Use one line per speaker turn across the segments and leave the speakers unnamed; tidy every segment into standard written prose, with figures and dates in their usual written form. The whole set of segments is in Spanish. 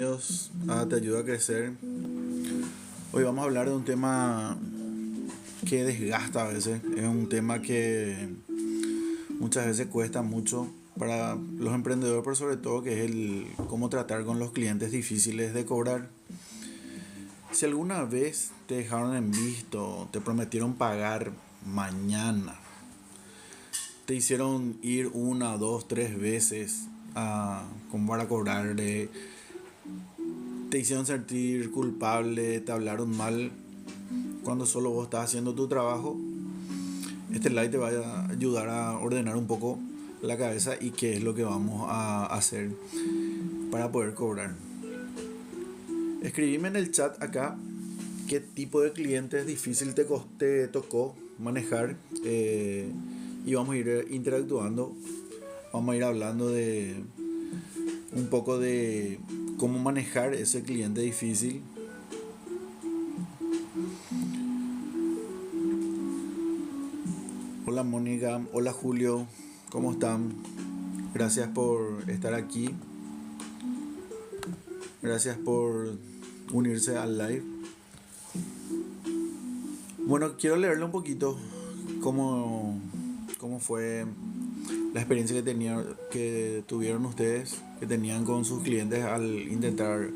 Bienvenidos a Te Ayuda a Crecer. Hoy vamos a hablar de un tema que desgasta a veces. Es un tema que muchas veces cuesta mucho para los emprendedores, pero sobre todo que es el cómo tratar con los clientes difíciles de cobrar. Si alguna vez te dejaron en visto, te prometieron pagar mañana, te hicieron ir una, dos, tres veces como para cobrarle, te hicieron sentir culpable, te hablaron mal cuando solo vos estás haciendo tu trabajo, este live te va a ayudar a ordenar un poco la cabeza y qué es lo que vamos a hacer para poder cobrar. Escribime en el chat acá qué tipo de clientes difícil te tocó manejar, y vamos a ir interactuando, vamos a ir hablando de un poco de cómo manejar ese cliente difícil. Hola Mónica, hola Julio, ¿cómo están? Gracias por estar aquí, gracias por unirse al live. Bueno, quiero leerle un poquito cómo fue la experiencia que tuvieron ustedes, que tenían con sus clientes al intentar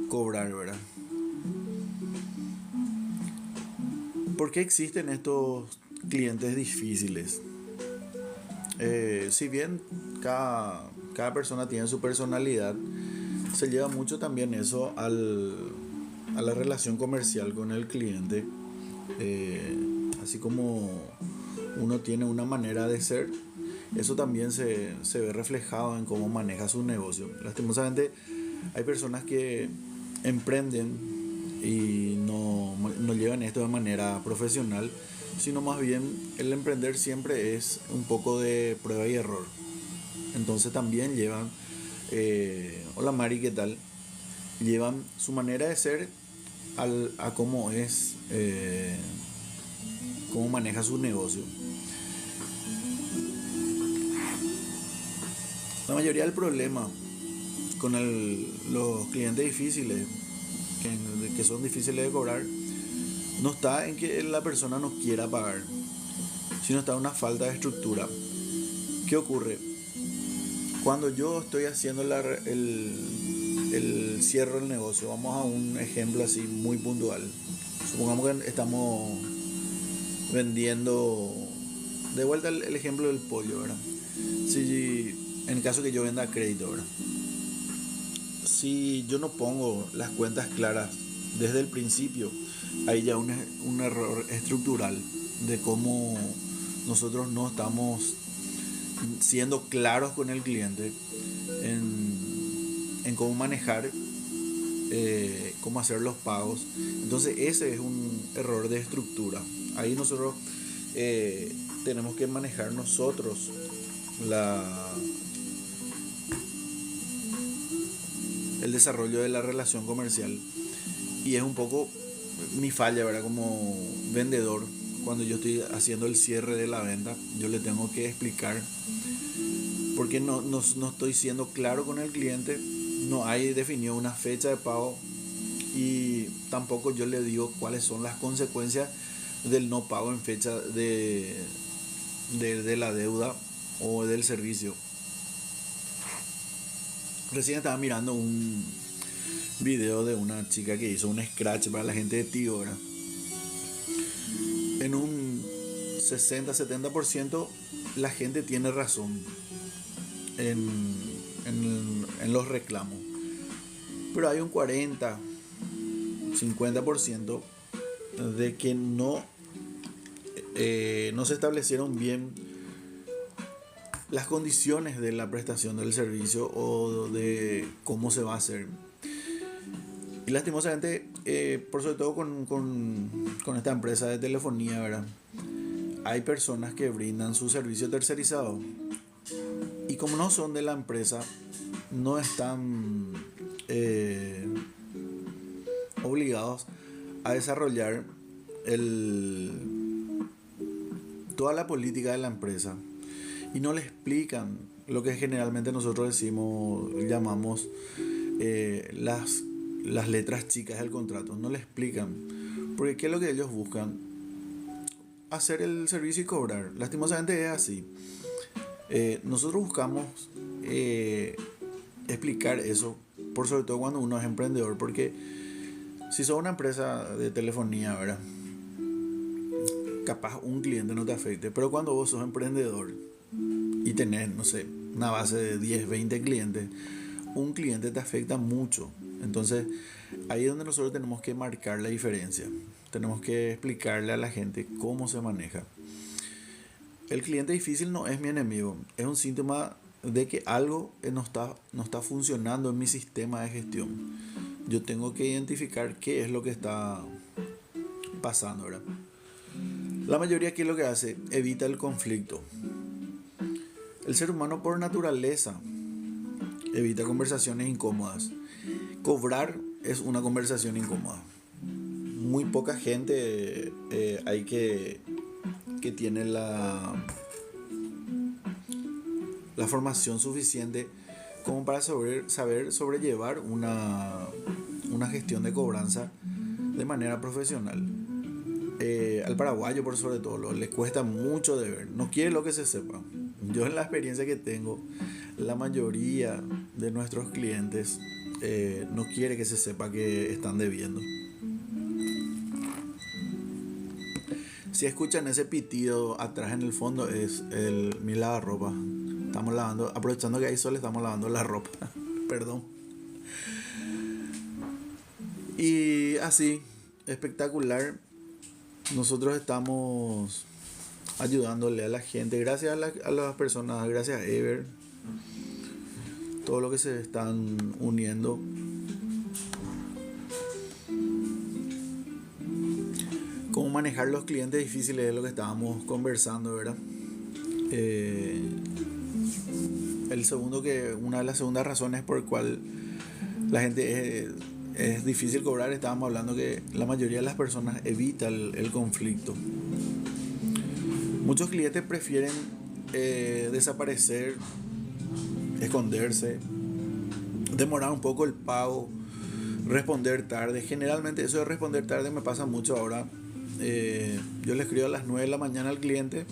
cobrar, ¿verdad? ¿Por qué existen estos clientes difíciles? Si bien cada persona tiene su personalidad, se lleva mucho también eso a la relación comercial con el cliente. Así como uno tiene una manera de ser, eso también se ve reflejado en cómo maneja su negocio. Lastimosamente, hay personas que emprenden y no llevan esto de manera profesional, sino más bien el emprender siempre es un poco de prueba y error. Entonces también llevan, hola Mari, ¿qué tal? Llevan su manera de ser a cómo es, cómo maneja su negocio. La mayoría del problema con los clientes difíciles, que son difíciles de cobrar, no está en que la persona no quiera pagar, sino está en una falta de estructura. ¿Qué ocurre? Cuando yo estoy haciendo el cierre del negocio, vamos a un ejemplo así muy puntual. Supongamos que estamos vendiendo, de vuelta el ejemplo del pollo, ¿verdad? Si en caso que yo venda a crédito, ¿verdad? Si yo no pongo las cuentas claras desde el principio, hay ya un error estructural de cómo nosotros no estamos siendo claros con el cliente en cómo manejar, cómo hacer los pagos. Entonces ese es un error de estructura. Ahí nosotros tenemos que manejar nosotros el desarrollo de la relación comercial. Y es un poco mi falla, ¿verdad? Como vendedor, cuando yo estoy haciendo el cierre de la venta, yo le tengo que explicar porque no estoy siendo claro con el cliente, no hay definido una fecha de pago y tampoco yo le digo cuáles son las consecuencias del no pago en fecha de la deuda o del servicio. Recién estaba mirando un video de una chica que hizo un scratch para la gente de Tigo, ¿verdad? En un 60-70% la gente tiene razón en los reclamos, pero hay un 40-50% de que no se establecieron bien las condiciones de la prestación del servicio o de cómo se va a hacer. Y lastimosamente, por sobre todo con esta empresa de telefonía, ¿verdad? Hay personas que brindan su servicio tercerizado y como no son de la empresa, no están obligados a desarrollar toda la política de la empresa y no le explican lo que generalmente nosotros llamamos las letras chicas del contrato, no le explican. Porque ¿qué es lo que ellos buscan? Hacer el servicio y cobrar. Lastimosamente es así. Nosotros buscamos explicar eso, por sobre todo cuando uno es emprendedor, porque si sos una empresa de telefonía, ¿verdad? Capaz un cliente no te afecte, pero cuando vos sos emprendedor y tenés, no sé, una base de 10, 20 clientes, un cliente te afecta mucho. Entonces, ahí es donde nosotros tenemos que marcar la diferencia. Tenemos que explicarle a la gente cómo se maneja. El cliente difícil no es mi enemigo, es un síntoma de que algo no está funcionando en mi sistema de gestión. Yo tengo que identificar qué es lo que está pasando, ¿verdad? La mayoría, ¿qué es lo que hace? Evita el conflicto. El ser humano por naturaleza evita conversaciones incómodas. Cobrar es una conversación incómoda. Muy poca gente hay que tiene la formación suficiente como para saber sobrellevar una gestión de cobranza de manera profesional. Al paraguayo, por sobre todo, le cuesta mucho de ver, no quiere lo que se sepa. Yo, en la experiencia que tengo, la mayoría de nuestros clientes no quiere que se sepa que están debiendo. Si escuchan ese pitido atrás en el fondo, es mi lavarropa. Estamos lavando, aprovechando que hay sol, estamos lavando la ropa. Perdón. Y así, espectacular. Nosotros estamos ayudándole a la gente, gracias a las personas, gracias a Ever, todo lo que se están uniendo. Cómo manejar los clientes difíciles es lo que estábamos conversando, ¿verdad? Una de las segundas razones por el cual la gente es difícil cobrar, estábamos hablando que la mayoría de las personas evita el conflicto. Muchos clientes prefieren desaparecer, esconderse, demorar un poco el pago, responder tarde. Generalmente eso de responder tarde me pasa mucho ahora. Yo le escribo a las 9 de la mañana al cliente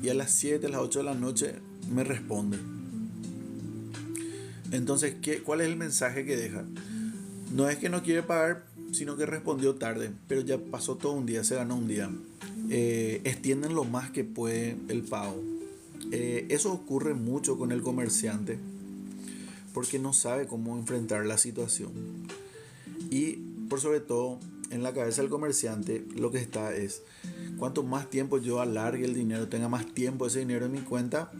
y a las 7, a las 8 de la noche me responde. Entonces, ¿cuál es el mensaje que deja? No es que no quiere pagar, sino que respondió tarde, pero ya pasó todo un día, se ganó un día. Extienden lo más que puede el pago. Eso ocurre mucho con el comerciante porque no sabe cómo enfrentar la situación. Y por sobre todo, en la cabeza del comerciante lo que está es: cuanto más tiempo yo alargue el dinero, tenga más tiempo ese dinero en mi cuenta,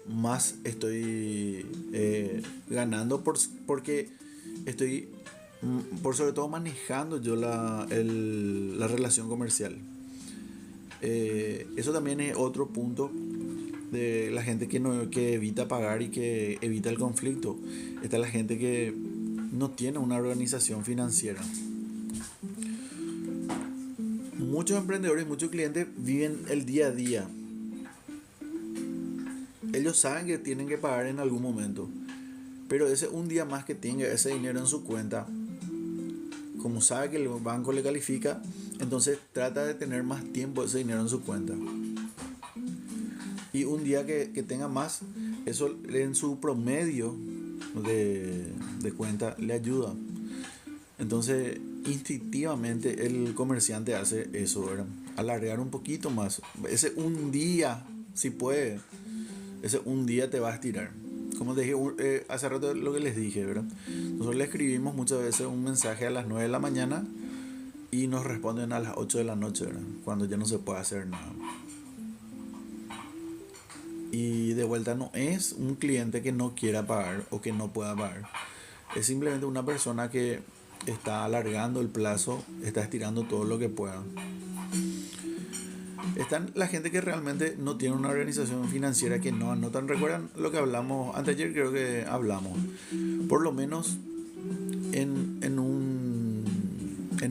más estoy ganando porque estoy por sobre todo manejando yo la relación comercial. Eso también es otro punto de la gente que evita pagar y que evita el conflicto. Está la gente que no tiene una organización financiera. Muchos emprendedores, muchos clientes viven el día a día. Ellos saben que tienen que pagar en algún momento, pero ese un día más que tenga ese dinero en su cuenta, como sabe que el banco le califica, entonces trata de tener más tiempo ese dinero en su cuenta. Y un día que tenga más, eso en su promedio de cuenta le ayuda. Entonces, instintivamente el comerciante hace eso, ¿verdad? Alargar un poquito más. Ese un día, si puede, ese un día te va a estirar. Como te dije hace rato, lo que les dije, ¿verdad? Nosotros le escribimos muchas veces un mensaje a las 9 de la mañana y nos responden a las 8 de la noche, ¿verdad? Cuando ya no se puede hacer nada. Y de vuelta, no es un cliente que no quiera pagar o que no pueda pagar. Es simplemente una persona que está alargando el plazo, está estirando todo lo que pueda. Están la gente que realmente no tiene una organización financiera, que no anotan. ¿Recuerdan lo que hablamos anteayer? Creo que hablamos. Por lo menos en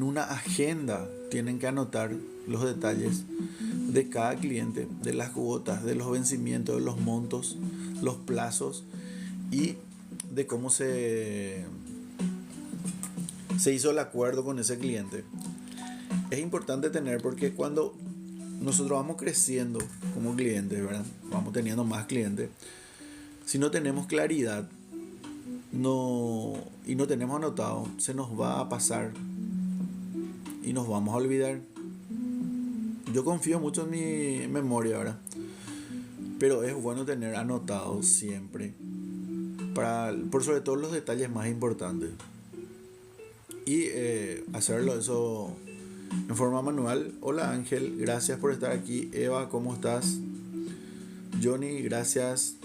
una agenda tienen que anotar los detalles de cada cliente, de las cuotas, de los vencimientos, de los montos, los plazos, y de cómo se hizo el acuerdo con ese cliente. Es importante tener, porque cuando nosotros vamos creciendo como clientes, ¿verdad? Vamos teniendo más clientes. Si no tenemos claridad y no tenemos anotado, se nos va a pasar y nos vamos a olvidar. Yo confío mucho en mi memoria, ¿verdad? Pero es bueno tener anotado siempre, por sobre todo los detalles más importantes. Y hacerlo eso en forma manual. Hola Ángel, gracias por estar aquí. Eva, ¿cómo estás? Johnny, gracias.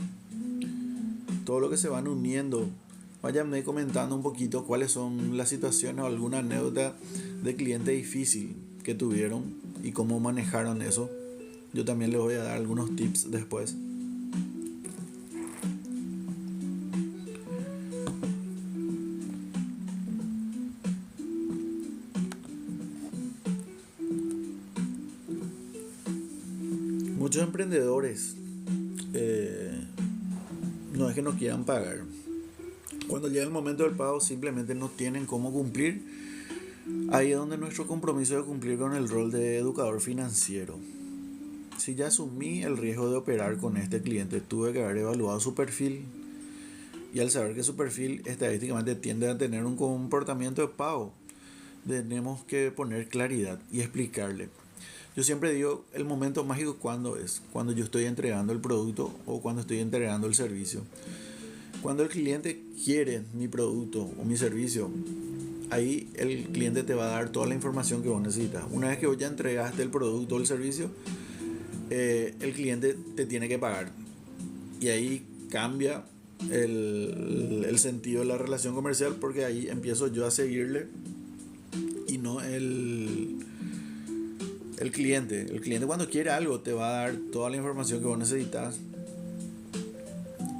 Todo lo que se van uniendo, váyanme comentando un poquito cuáles son las situaciones o alguna anécdota de cliente difícil que tuvieron y cómo manejaron eso. Yo también les voy a dar algunos tips después. Muchos emprendedores no es que no quieran pagar. Cuando llega el momento del pago simplemente no tienen cómo cumplir. Ahí es donde nuestro compromiso de cumplir con el rol de educador financiero. Si ya asumí el riesgo de operar con este cliente, tuve que haber evaluado su perfil, y al saber que su perfil estadísticamente tiende a tener un comportamiento de pago, tenemos que poner claridad y explicarle. Yo siempre digo, el momento mágico cuando es, cuando yo estoy entregando el producto o cuando estoy entregando el servicio. Cuando el cliente quiere mi producto o mi servicio, ahí el cliente te va a dar toda la información que vos necesitas. Una vez que vos ya entregaste el producto o el servicio, el cliente te tiene que pagar. Y ahí cambia el sentido de la relación comercial, porque ahí empiezo yo a seguirle y no el cliente. El cliente cuando quiere algo te va a dar toda la información que vos necesitas,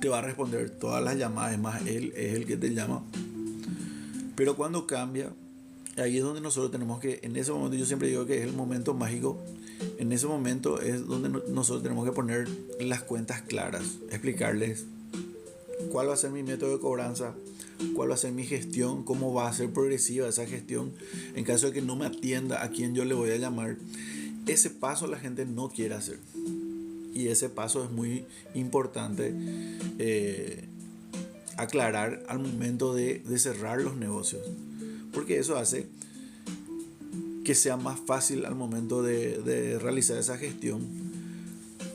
te va a responder todas las llamadas, es más, él es el que te llama. Pero cuando cambia, ahí es donde nosotros tenemos que, en ese momento, yo siempre digo que es el momento mágico. En ese momento es donde nosotros tenemos que poner las cuentas claras, explicarles cuál va a ser mi método de cobranza, cuál va a ser mi gestión, cómo va a ser progresiva esa gestión en caso de que no me atienda a quien yo le voy a llamar. Ese paso la gente no quiere hacer, y ese paso es muy importante aclarar al momento de cerrar los negocios, porque eso hace que sea más fácil al momento de realizar esa gestión,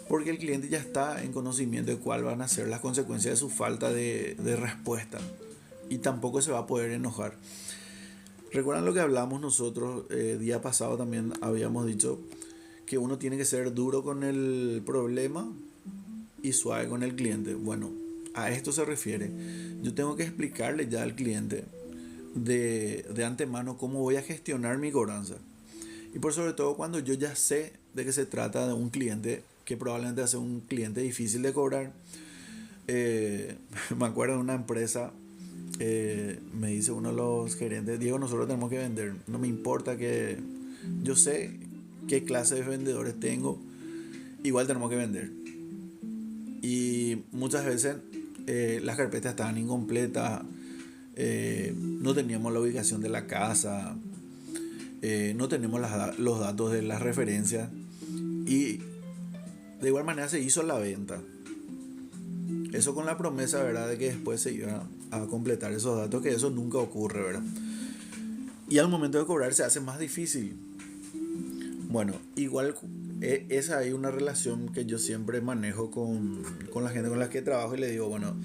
porque el cliente ya está en conocimiento de cuáles van a ser las consecuencias de su falta de respuesta, y tampoco se va a poder enojar. ¿Recuerdan lo que hablamos nosotros día pasado? También habíamos dicho que uno tiene que ser duro con el problema y suave con el cliente. Bueno, a esto se refiere. Yo tengo que explicarle ya al cliente de antemano cómo voy a gestionar mi cobranza. Y por sobre todo cuando yo ya sé de que se trata de un cliente que probablemente va a ser un cliente difícil de cobrar. Me acuerdo de una empresa, me dice uno de los gerentes: Diego, nosotros tenemos que vender, no me importa que yo sé qué clase de vendedores tengo, igual tenemos que vender. Y muchas veces las carpetas estaban incompletas, no teníamos la ubicación de la casa, no tenemos los datos de las referencias, y de igual manera se hizo la venta. Eso con la promesa, ¿verdad?, de que después se iba a completar esos datos, que eso nunca ocurre, ¿verdad? Y al momento de cobrar se hace más difícil. Bueno, igual esa hay una relación que yo siempre manejo con la gente con la que trabajo, y le digo, bueno,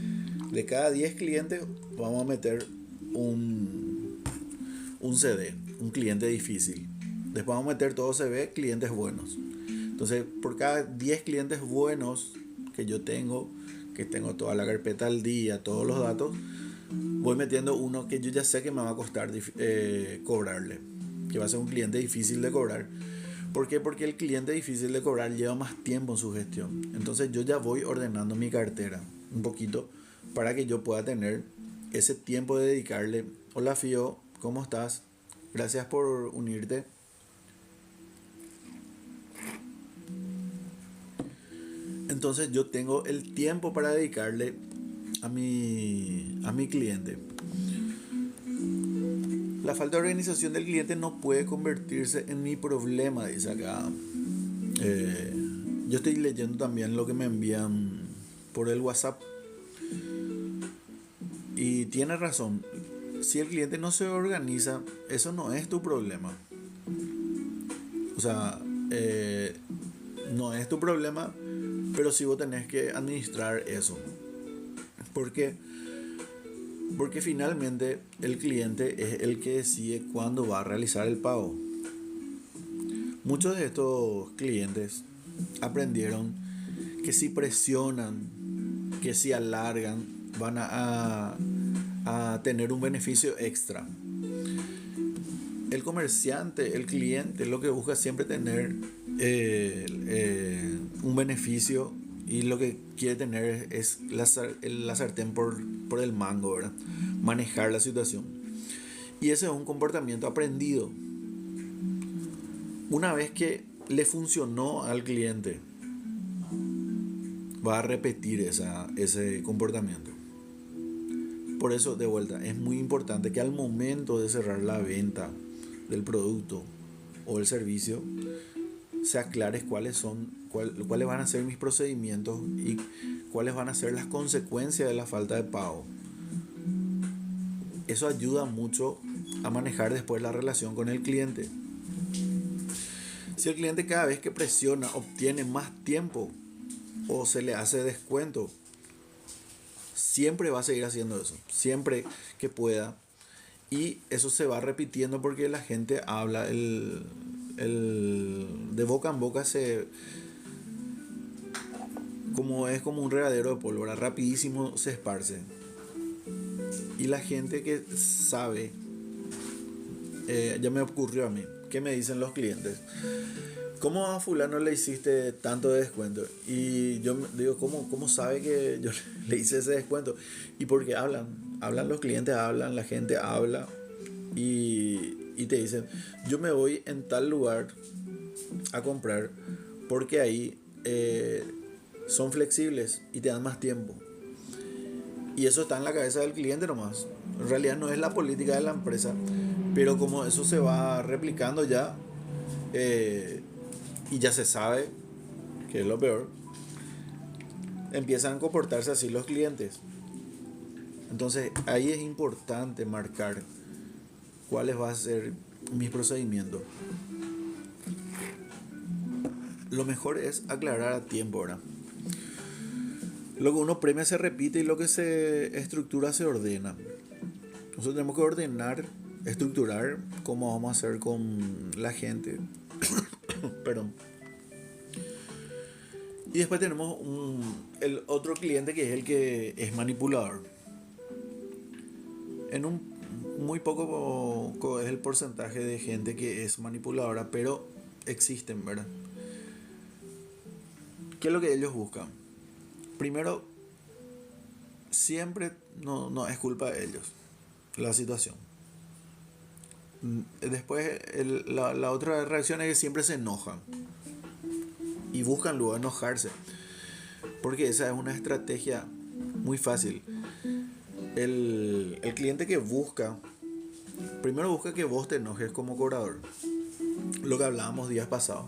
de cada 10 clientes vamos a meter un CD, un cliente difícil. Después vamos a meter todo CB, clientes buenos. Entonces, por cada 10 clientes buenos que yo tengo, que tengo toda la carpeta al día, todos los datos, voy metiendo uno que yo ya sé que me va a costar cobrarle, que va a ser un cliente difícil de cobrar. ¿Por qué? Porque el cliente difícil de cobrar lleva más tiempo en su gestión. Entonces yo ya voy ordenando mi cartera un poquito para que yo pueda tener ese tiempo de dedicarle. Hola Fío, ¿cómo estás? Gracias por unirte. Entonces yo tengo el tiempo para dedicarle a mi cliente. La falta de organización del cliente no puede convertirse en mi problema, dice acá. Eh, yo estoy leyendo también lo que me envían por el WhatsApp y tiene razón. Si el cliente no se organiza, eso no es tu problema. O sea, no es tu problema, pero sí vos tenés que administrar eso. ¿Por qué? Porque finalmente el cliente es el que decide cuándo va a realizar el pago. Muchos de estos clientes aprendieron que si presionan, que si alargan, van a tener un beneficio extra. El comerciante, el cliente, lo que busca siempre tener un beneficio y lo que quiere tener es la sartén por el mango, ¿verdad? Manejar la situación. Y ese es un comportamiento aprendido. Una vez que le funcionó al cliente, va a repetir ese comportamiento. Por eso, de vuelta, es muy importante que al momento de cerrar la venta del producto o el servicio, se aclare cuáles van a ser mis procedimientos y cuáles van a ser las consecuencias de la falta de pago. Eso ayuda mucho a manejar después la relación con el cliente. Si el cliente cada vez que presiona obtiene más tiempo o se le hace descuento, siempre va a seguir haciendo eso, siempre que pueda. Y eso se va repitiendo porque la gente habla, de boca en boca es como un regadero de pólvora, rapidísimo se esparce. Y la gente que sabe, ya me ocurrió a mí, ¿qué me dicen los clientes? ¿Cómo a fulano le hiciste tanto de descuento? Y yo digo, ¿cómo sabe que yo le hice ese descuento? Y porque hablan los clientes, hablan, la gente habla y te dicen, yo me voy en tal lugar a comprar porque ahí son flexibles y te dan más tiempo. Y eso está en la cabeza del cliente nomás. En realidad no es la política de la empresa, pero como eso se va replicando ya, y ya se sabe que es lo peor, empiezan a comportarse así los clientes. Entonces ahí es importante marcar cuáles van a ser mis procedimientos. Lo mejor es aclarar a tiempo, ¿verdad? Lo que uno premia se repite y lo que se estructura se ordena. Nosotros tenemos que ordenar, estructurar cómo vamos a hacer con la gente. Perdón. Y después tenemos el otro cliente que es el que es manipulador. En un muy poco es el porcentaje de gente que es manipuladora, pero existen, ¿verdad? ¿Qué es lo que ellos buscan? Primero, siempre no es culpa de ellos la situación. Después, la otra reacción es que siempre se enojan y buscan luego enojarse, porque esa es una estrategia muy fácil. El cliente que primero busca que vos te enojes como cobrador, lo que hablábamos días pasados.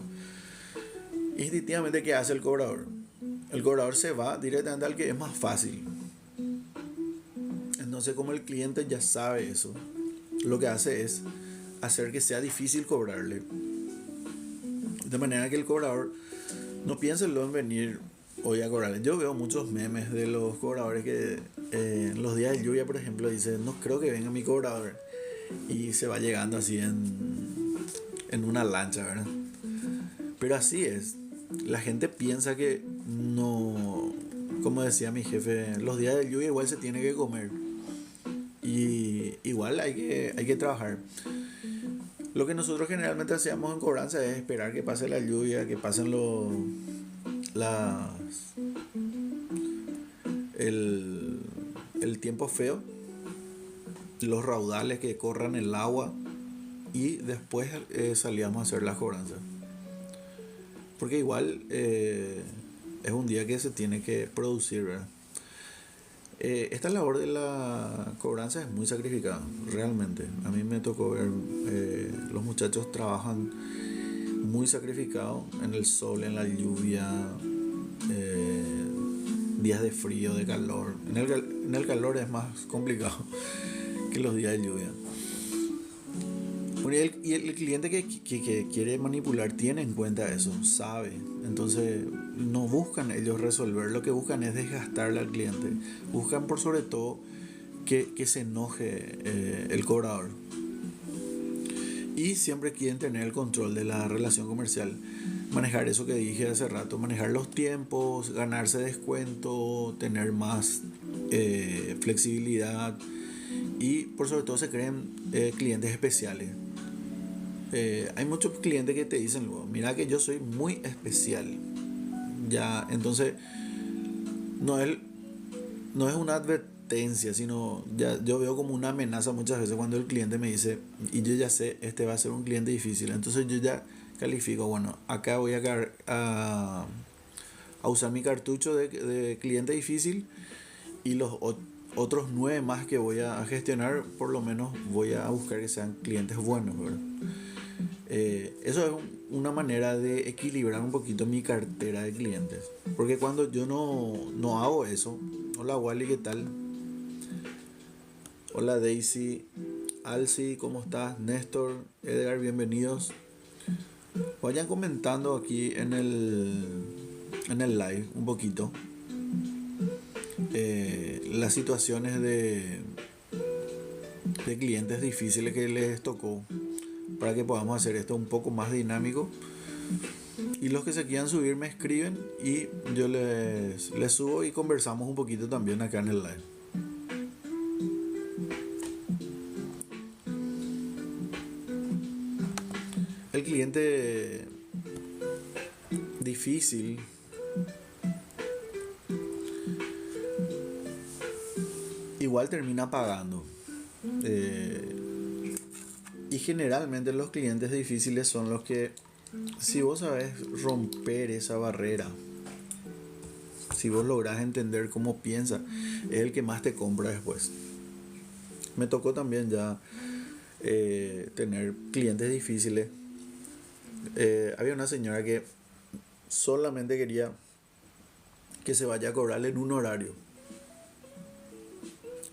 Instintivamente, ¿qué hace el cobrador? El cobrador se va directamente al que es más fácil. Entonces, como el cliente ya sabe eso, lo que hace es hacer que sea difícil cobrarle, de manera que el cobrador no piense luego en venir hoy a cobrarle. Yo veo muchos memes de los cobradores que en los días de lluvia, por ejemplo, dicen, no creo que venga mi cobrador, y se va llegando así en una lancha, ¿verdad? Pero así es. La gente piensa que no, como decía mi jefe, los días de lluvia igual se tiene que comer. Y igual hay que trabajar. Lo que nosotros generalmente hacíamos en cobranza es esperar que pase la lluvia, que pasen el tiempo feo, los raudales, que corran el agua, y después salíamos a hacer las cobranzas. Porque igual es un día que se tiene que producir, ¿verdad? Esta labor de la cobranza es muy sacrificada, realmente. A mí me tocó ver, los muchachos trabajan muy sacrificados en el sol, en la lluvia, eh, días de frío, de calor. En el calor es más complicado que los días de lluvia. Bueno, y el cliente que quiere manipular tiene en cuenta eso, sabe. Entonces no buscan ellos resolver, lo que buscan es desgastarle al cliente. Buscan por sobre todo que se enoje el cobrador. Y siempre quieren tener el control de la relación comercial. Manejar eso que dije hace rato, manejar los tiempos, ganarse descuento, tener más flexibilidad y por sobre todo se creen clientes especiales. Hay muchos clientes que te dicen, luego, mira que yo soy muy especial. Ya, entonces no es, no es una advertencia, sino ya yo veo como una amenaza muchas veces cuando el cliente me dice, y yo ya sé, este va a ser un cliente difícil. Entonces yo ya califico, bueno, acá voy a usar mi cartucho de cliente difícil y otros 9 más que voy a gestionar, por lo menos voy a buscar que sean clientes buenos, ¿verdad? Eso es una manera de equilibrar un poquito mi cartera de clientes. Porque cuando yo no hago eso, hola Wally, ¿qué tal? Hola Daisy, Alci, ¿cómo estás? Néstor, Edgar, bienvenidos. Vayan comentando aquí en el live un poquito las situaciones de clientes difíciles que les tocó para que podamos hacer esto un poco más dinámico. Y los que se quieran subir me escriben y yo les subo y conversamos un poquito también acá en el live. El cliente difícil igual termina pagando. Y generalmente los clientes difíciles son los que, si vos sabes romper esa barrera, si vos lográs entender cómo piensa, es el que más te compra después. Me tocó también ya tener clientes difíciles. Había una señora que solamente quería que se vaya a cobrar en un horario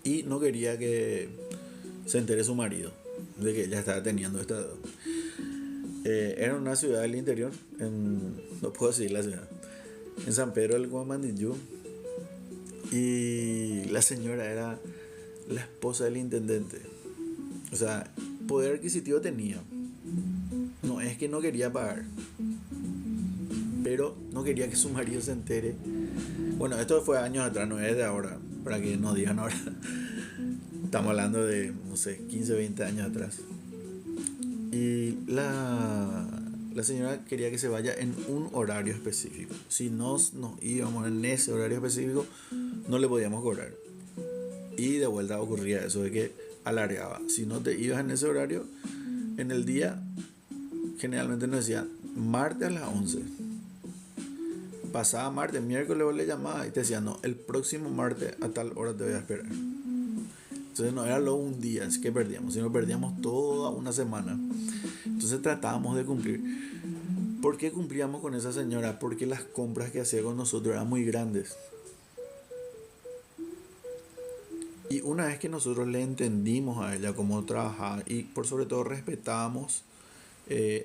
y no quería que se entere su marido de que ella estaba teniendo esta deuda. Era una ciudad del interior, no puedo decir la ciudad, en San Pedro del Guamandillú, y la señora era la esposa del intendente. O sea, poder adquisitivo tenía. No es que no quería pagar, pero no quería que su marido se entere. Bueno, esto fue años atrás, no es de ahora, para que no digan ahora. Estamos hablando de, no sé, 15, 20 años atrás. Y la señora quería que se vaya en un horario específico. Si nos íbamos en ese horario específico, no le podíamos cobrar. Y de vuelta ocurría eso de que alargaba. Si no te ibas en ese horario, en el día, generalmente nos decía martes a las 11. Pasaba martes, miércoles vos le llamabas y te decía, no, el próximo martes a tal hora te voy a esperar. Entonces no era luego un día es que perdíamos, sino perdíamos toda una semana. Entonces tratábamos de cumplir. ¿Por qué cumplíamos con esa señora? Porque las compras que hacía con nosotros eran muy grandes. Y una vez que nosotros le entendimos a ella cómo trabajaba y por sobre todo respetábamos,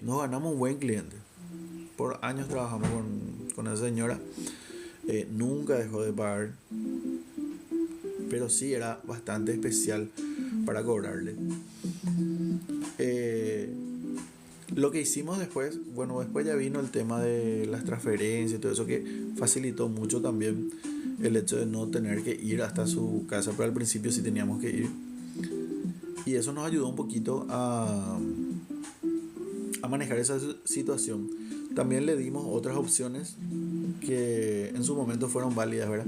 nos ganamos un buen cliente. Por años trabajamos con esa señora. Nunca dejó de pagar, pero sí era bastante especial para cobrarle. Lo que hicimos después, bueno, después ya vino el tema de las transferencias y todo eso que facilitó mucho también el hecho de no tener que ir hasta su casa, pero al principio sí teníamos que ir. Y eso nos ayudó un poquito a manejar esa situación. También le dimos otras opciones que en su momento fueron válidas, ¿verdad?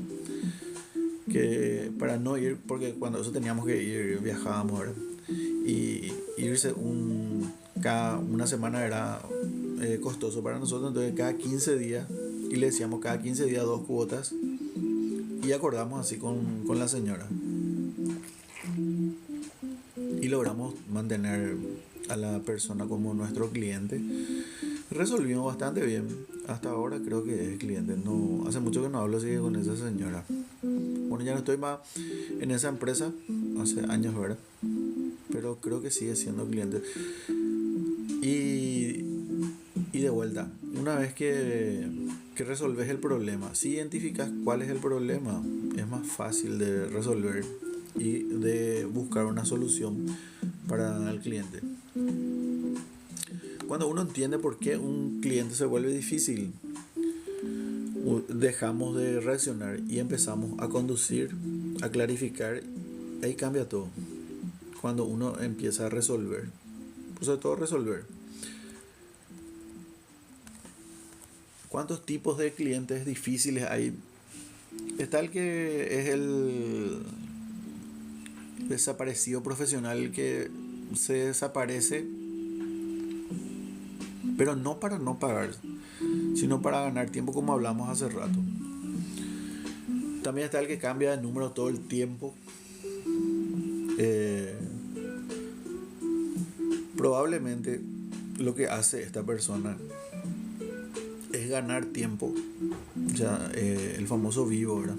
Que para no ir, porque cuando eso teníamos que ir, viajábamos, ¿verdad? Y irse cada una semana era costoso para nosotros, entonces cada 15 días, y le decíamos cada 15 días 2 cuotas, Y acordamos así con la señora. Y logramos mantener a la persona como nuestro cliente. Resolvimos bastante bien. Hasta ahora creo que es cliente. No, hace mucho que no hablo así con esa señora. Bueno, ya no estoy más en esa empresa. Hace años, ¿verdad? Pero creo que sigue siendo cliente. Y, y de vuelta, una vez que resolves el problema, si identificas cuál es el problema, es más fácil de resolver y de buscar una solución para el cliente. Cuando uno entiende por qué un cliente se vuelve difícil, dejamos de reaccionar y empezamos a conducir, a clarificar, ahí cambia todo. Cuando uno empieza a resolver, sobre todo resolver. ¿Cuántos tipos de clientes difíciles hay? Está el que es el desaparecido profesional que se desaparece, pero no para no pagar, sino para ganar tiempo, como hablamos hace rato. También está el que cambia de número todo el tiempo. Probablemente lo que hace esta persona es ganar tiempo. Ya, el famoso vivo, ¿verdad?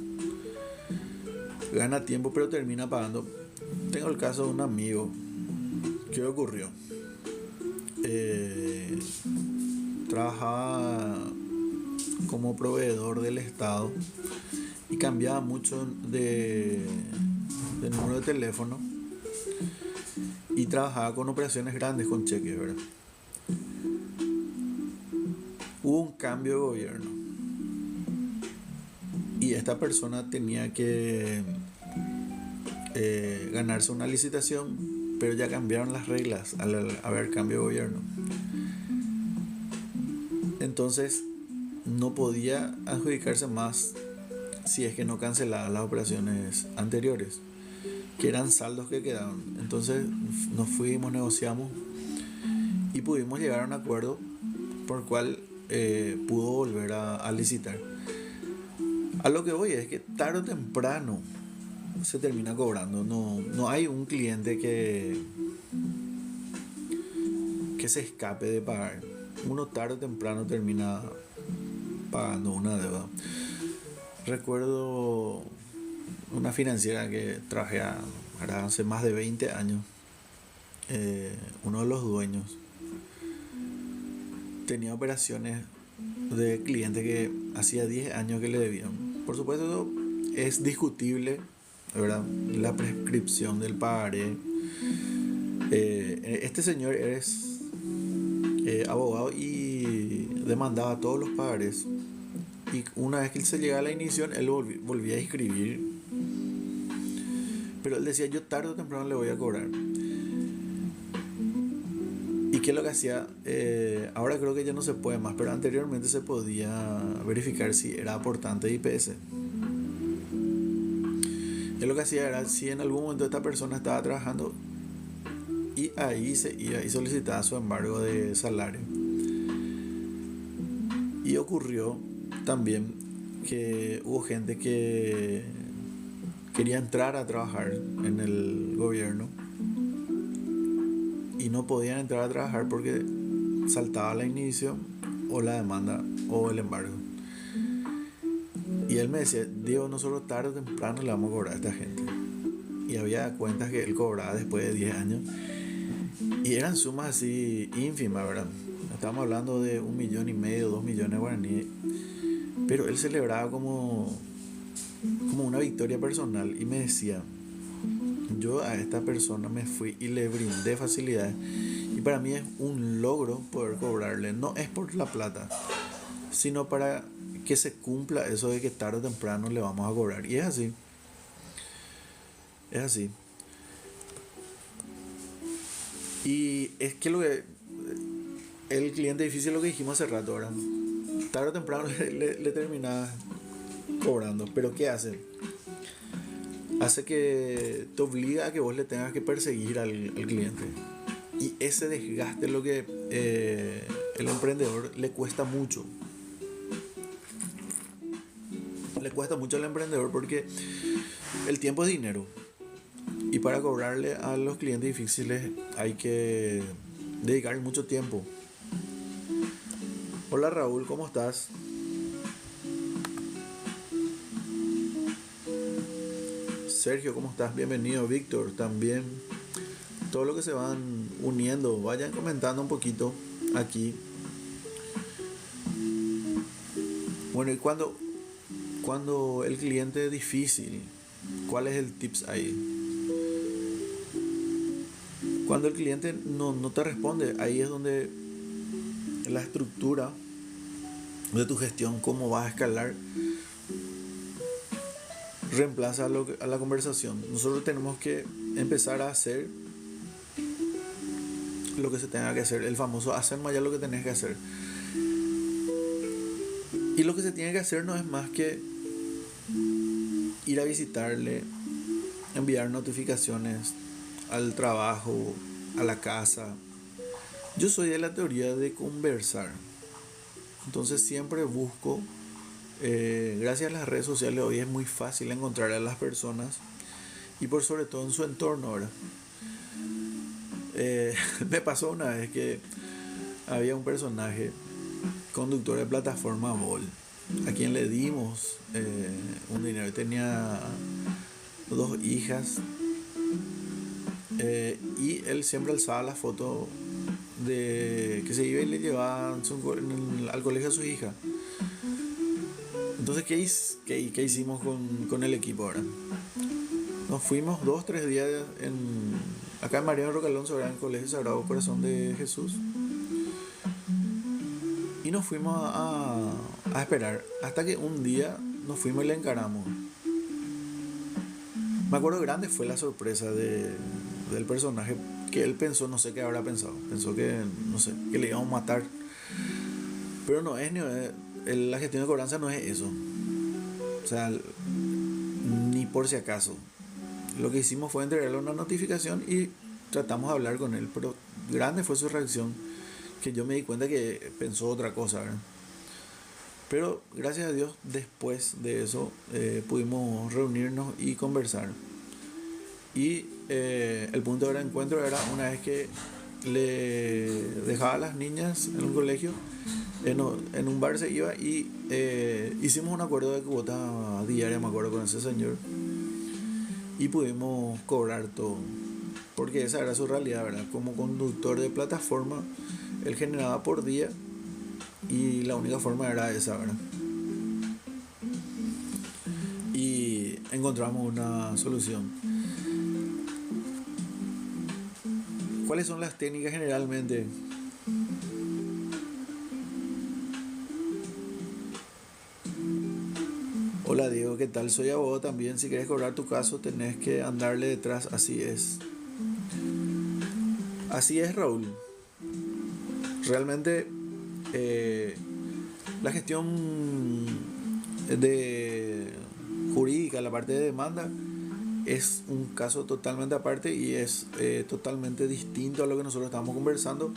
Gana tiempo pero termina pagando. Tengo el caso de un amigo. ¿Qué ocurrió? Trabajaba como proveedor del Estado y cambiaba mucho de número de teléfono y trabajaba con operaciones grandes con cheques, ¿verdad? Hubo un cambio de gobierno y esta persona tenía que ganarse una licitación, pero ya cambiaron las reglas al haber cambio de gobierno. Entonces no podía adjudicarse más si es que no cancelaba las operaciones anteriores, que eran saldos que quedaban. Entonces nos fuimos, negociamos y pudimos llegar a un acuerdo por el cual pudo volver a licitar. A lo que voy es que tarde o temprano se termina cobrando. No hay un cliente que se escape de pagar. Uno tarde o temprano termina pagando una deuda. Recuerdo una financiera que trabajé hace más de 20 años. Uno de los dueños tenía operaciones de clientes que hacía 10 años que le debían. Por supuesto, es discutible, ¿verdad?, la prescripción del pagaré. Este señor es abogado y demandaba todos los pagarés. Y una vez que se llegaba a la inición, él volvía a escribir. Pero él decía, yo tarde o temprano le voy a cobrar. ¿Y qué es lo que hacía? Ahora creo que ya no se puede más, pero anteriormente se podía verificar si era aportante de IPS. Él lo que hacía era, si en algún momento esta persona estaba trabajando, y ahí se iba y solicitaba su embargo de salario. Y ocurrió también que hubo gente que quería entrar a trabajar en el gobierno y no podían entrar a trabajar porque saltaba la inhibición o la demanda o el embargo. Y él me decía, Diego, nosotros tarde o temprano le vamos a cobrar a esta gente. Y había cuentas que él cobraba después de 10 años y eran sumas así ínfimas, ¿verdad? Estamos hablando de 1,5 millones, 2 millones de guaraníes. Pero él celebraba como una victoria personal y me decía, yo a esta persona me fui y le brindé facilidades y para mí es un logro poder cobrarle. No es por la plata, sino para que se cumpla eso de que tarde o temprano le vamos a cobrar. Y es así. Es así. Y es que el cliente difícil, lo que dijimos hace rato, ¿verdad? Tarde o temprano le termina cobrando. Pero ¿qué hace? Hace que te obliga a que vos le tengas que perseguir al cliente. Y ese desgaste es lo que el emprendedor le cuesta mucho. le cuesta mucho al emprendedor porque el tiempo es dinero. Y para cobrarle a los clientes difíciles hay que dedicar mucho tiempo. Hola Raúl, ¿cómo estás? Sergio, ¿cómo estás? Bienvenido. Víctor, también. Todos los que se van uniendo, vayan comentando un poquito aquí. Bueno, y cuando el cliente es difícil, ¿cuál es el tips ahí? Cuando el cliente no te responde, ahí es donde la estructura de tu gestión, cómo vas a escalar, reemplaza a la conversación. Nosotros tenemos que empezar a hacer lo que se tenga que hacer, el famoso hacer más allá lo que tenés que hacer. Y lo que se tiene que hacer no es más que ir a visitarle, enviar notificaciones al trabajo, a la casa. Yo soy de la teoría de conversar. Entonces siempre busco, gracias a las redes sociales hoy es muy fácil encontrar a las personas y por sobre todo en su entorno ahora. Me pasó una vez que había un personaje conductor de plataforma Vol a quien le dimos un dinero. Tenía 2 hijas y él siempre alzaba la foto de que se iba y le llevaba al colegio a su hija. Entonces, ¿qué hicimos con el equipo ahora? Nos fuimos 2-3 días acá en Mariano Roca Alonso, en el Colegio Sagrado Corazón de Jesús. Y nos fuimos a esperar hasta que un día nos fuimos y le encaramos. Me acuerdo grande fue la sorpresa del personaje, que él pensó, no sé qué habrá pensado, pensó que, no sé, que le íbamos a matar. Pero no es, la gestión de cobranza no es eso. O sea, ni por si acaso. Lo que hicimos fue entregarle una notificación y tratamos de hablar con él, pero grande fue su reacción, que yo me di cuenta que pensó otra cosa, ¿verdad? Pero gracias a Dios después de eso pudimos reunirnos y conversar. Y el punto del encuentro era una vez que le dejaba a las niñas en un colegio, en un bar se iba y hicimos un acuerdo de cuota diaria, me acuerdo, con ese señor. Y pudimos cobrar todo, porque esa era su realidad, ¿verdad? Como conductor de plataforma, él generaba por día y la única forma era esa, ¿verdad? Y encontramos una solución. ¿Cuáles son las técnicas generalmente? Hola Diego, ¿qué tal? Soy abogado también. Si quieres cobrar tu caso, tenés que andarle detrás. Así es. Así es, Raúl. Realmente la gestión de jurídica, la parte de demanda, es un caso totalmente aparte y es totalmente distinto a lo que nosotros estamos conversando.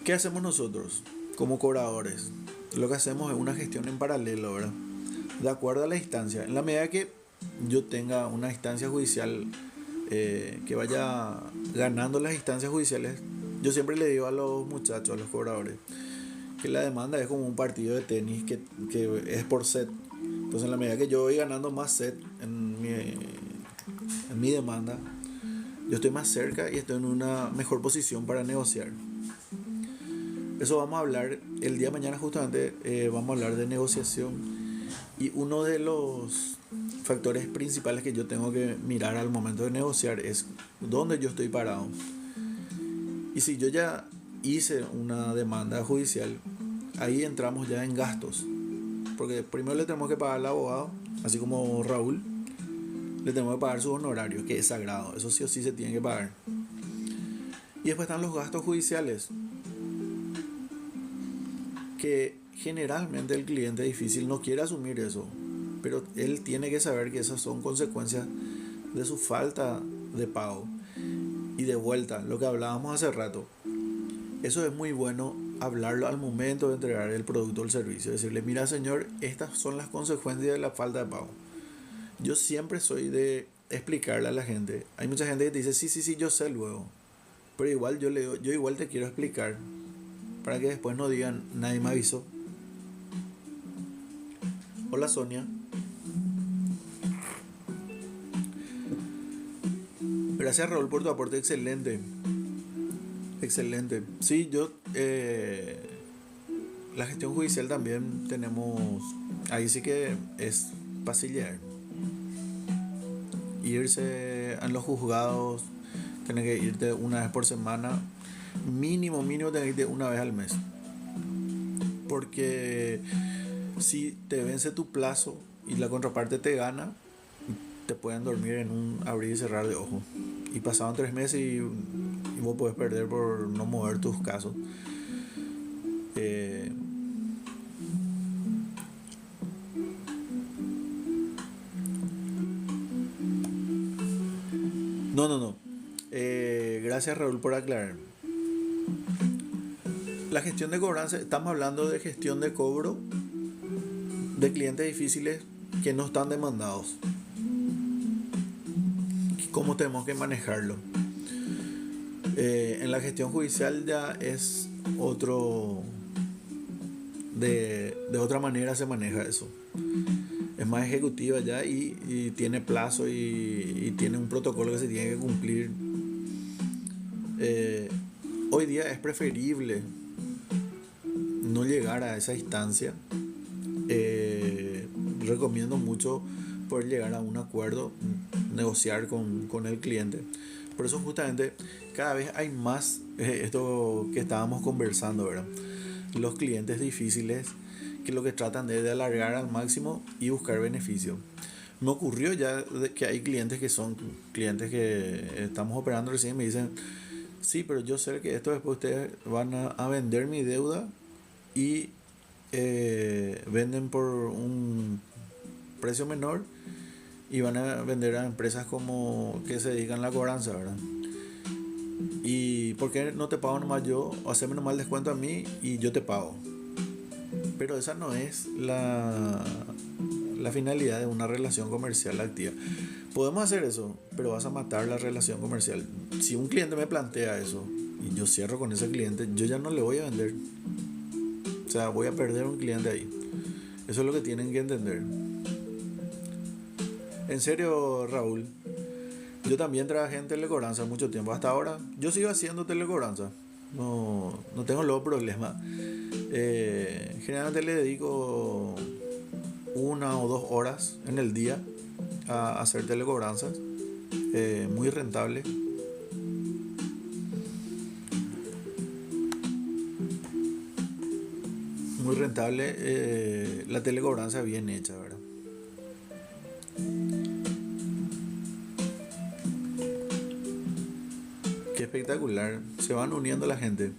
¿Qué hacemos nosotros como cobradores? Lo que hacemos es una gestión en paralelo, ¿verdad? De acuerdo a la instancia. En la medida que yo tenga una instancia judicial que vaya ganando las instancias judiciales, yo siempre le digo a los muchachos, a los cobradores, que la demanda es como un partido de tenis que es por set. Entonces, en la medida que yo voy ganando más set en mi demanda, yo estoy más cerca y estoy en una mejor posición para negociar. Eso vamos a hablar el día de mañana, justamente vamos a hablar de negociación, y uno de los factores principales que yo tengo que mirar al momento de negociar es dónde yo estoy parado. Y si yo ya hice una demanda judicial, ahí entramos ya en gastos, porque primero le tenemos que pagar al abogado, así como Raúl, le tenemos que pagar su honorario, que es sagrado, eso sí o sí se tiene que pagar. Y después están los gastos judiciales, que generalmente el cliente difícil no quiere asumir eso, pero él tiene que saber que esas son consecuencias de su falta de pago. Y de vuelta, lo que hablábamos hace rato, eso es muy bueno hablarlo al momento de entregar el producto o el servicio. Decirle, mira señor, estas son las consecuencias de la falta de pago. Yo siempre soy de explicarle a la gente. Hay mucha gente que te dice, sí, sí, sí, yo sé luego. Pero igual yo le digo, yo igual te quiero explicar. Para que después no digan, nadie me avisó. Hola Sonia. Gracias Raúl por tu aporte, excelente. Excelente. Sí, la gestión judicial también tenemos, ahí sí que es pasillear. Irse a los juzgados, tener que irte una vez por semana, mínimo, tener que irte una vez al mes. Porque si te vence tu plazo y la contraparte te gana, te pueden dormir en un abrir y cerrar de ojos. Y pasaban 3 meses y vos podés perder por no mover tus casos. No. Gracias Raúl por aclarar. La gestión de cobranza, estamos hablando de gestión de cobro de clientes difíciles que no están demandados. ¿Cómo tenemos que manejarlo? En la gestión judicial ya es otro... De otra manera se maneja eso. Es más ejecutiva ya y tiene plazo y tiene un protocolo que se tiene que cumplir. Hoy día es preferible no llegar a esa instancia. Recomiendo mucho poder llegar a un acuerdo, negociar con el cliente. Por eso justamente cada vez hay más esto que estábamos conversando, ¿verdad? Los clientes difíciles que lo que tratan de alargar al máximo y buscar beneficio. Me ocurrió ya que hay clientes que son clientes que estamos operando recién y me dicen, sí, pero yo sé que esto después ustedes van a vender mi deuda y venden por un precio menor y van a vender a empresas como que se dedican a la cobranza, ¿verdad? ¿Y por qué no te pago nomás yo? O haceme nomás el descuento a mí y yo te pago. Pero esa no es la finalidad de una relación comercial activa. Podemos hacer eso, pero vas a matar la relación comercial. Si un cliente me plantea eso y yo cierro con ese cliente, yo ya no le voy a vender. O sea, voy a perder un cliente ahí. Eso es lo que tienen que entender. En serio, Raúl, yo también trabajé en telecobranza mucho tiempo. Hasta ahora, yo sigo haciendo telecobranza. No tengo luego problema. Generalmente le dedico 1 o 2 horas en el día a hacer telecobranzas. Muy rentable. Muy rentable. La telecobranza bien hecha, ¿verdad? Qué espectacular. Se van uniendo la gente.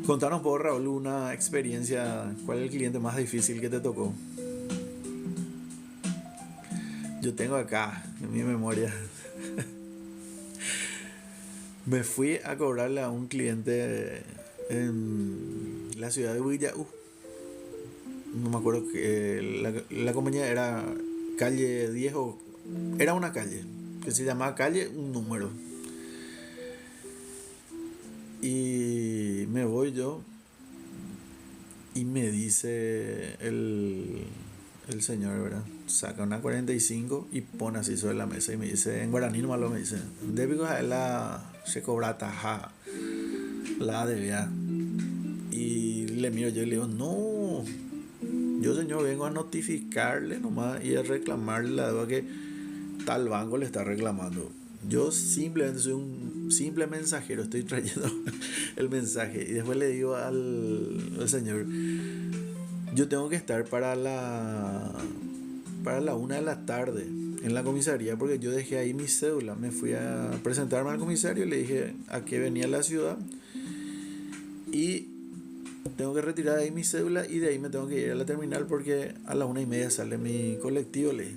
Contanos por Raúl una experiencia. ¿Cuál es el cliente más difícil que te tocó? Yo tengo acá en mi memoria. Me fui a cobrarle a un cliente en la ciudad de Villaú. No me acuerdo que la compañía era calle 10 o... Era una calle que se llamaba calle un número. Y me voy yo y me dice el señor, ¿verdad? Saca una 45 y pone así sobre la mesa y me dice, en guaraní nomás lo me dice, débito a la se cobra taja, la debía. Y le miro yo y le digo, no, yo señor vengo a notificarle nomás y a reclamarle la deuda que tal banco le está reclamando. Yo simplemente soy un simple mensajero, estoy trayendo el mensaje. Y después le digo al señor, yo tengo que estar para la 1 de la tarde en la comisaría porque yo dejé ahí mi cédula. Me fui a presentarme al comisario y le dije a qué venía la ciudad y tengo que retirar de ahí mi cédula y de ahí me tengo que ir a la terminal porque a las 1:30 sale mi colectivo, le dije.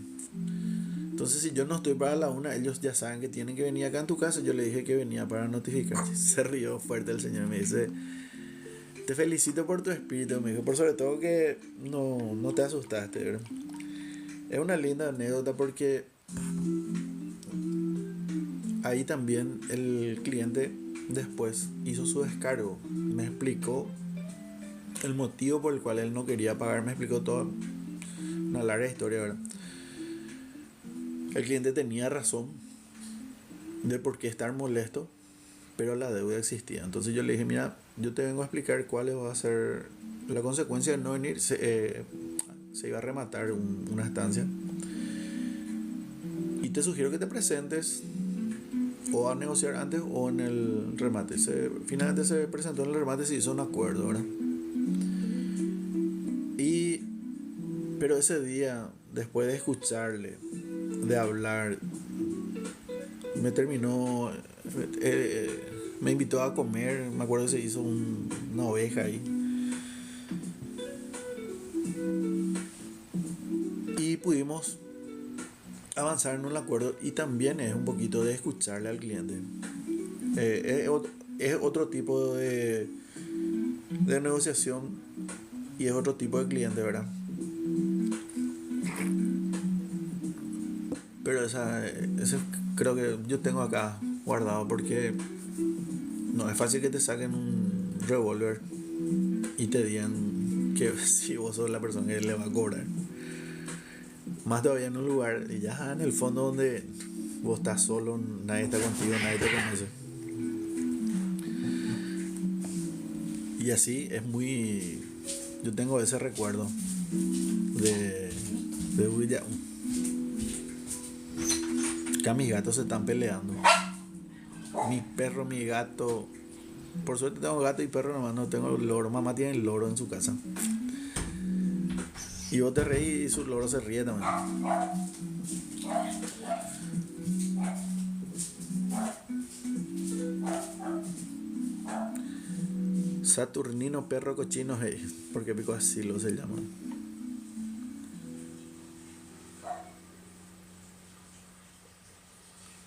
Entonces, si yo no estoy para la 1, ellos ya saben que tienen que venir acá en tu casa. Yo le dije que venía para notificarte. Se rió fuerte el señor. Me dice, te felicito por tu espíritu. Me dijo, por sobre todo que no te asustaste, ¿verdad? Es una linda anécdota porque ahí también el cliente después hizo su descargo. Me explicó el motivo por el cual él no quería pagar. Me explicó toda una larga historia, ¿verdad? El cliente tenía razón de por qué estar molesto, pero la deuda existía. Entonces yo le dije, mira, yo te vengo a explicar cuál va a ser la consecuencia de no venir. Se iba a rematar una estancia. Y te sugiero que te presentes o a negociar antes o en el remate. Finalmente se presentó en el remate y se hizo un acuerdo, ¿verdad? Pero ese día, después de escucharle, de hablar, me terminó, me invitó a comer. Me acuerdo que se hizo una oveja ahí. Y pudimos avanzar en un acuerdo, y también es un poquito de escucharle al cliente. Es otro tipo de negociación y es otro tipo de cliente, ¿verdad? Pero ese creo que yo tengo acá guardado, porque no es fácil que te saquen un revólver y te digan que si vos sos la persona que le va a cobrar. Más todavía en un lugar ya en el fondo donde vos estás solo, nadie está contigo, nadie te conoce. Y así es muy... Yo tengo ese recuerdo de Huilla. Acá mis gatos se están peleando. Mi perro, mi gato. Por suerte tengo gato y perro, nomás no tengo loro. Mamá tiene el loro en su casa. Y vos te reís y su loro se ríe también. Saturnino perro cochino, hey, porque pico así lo se llama.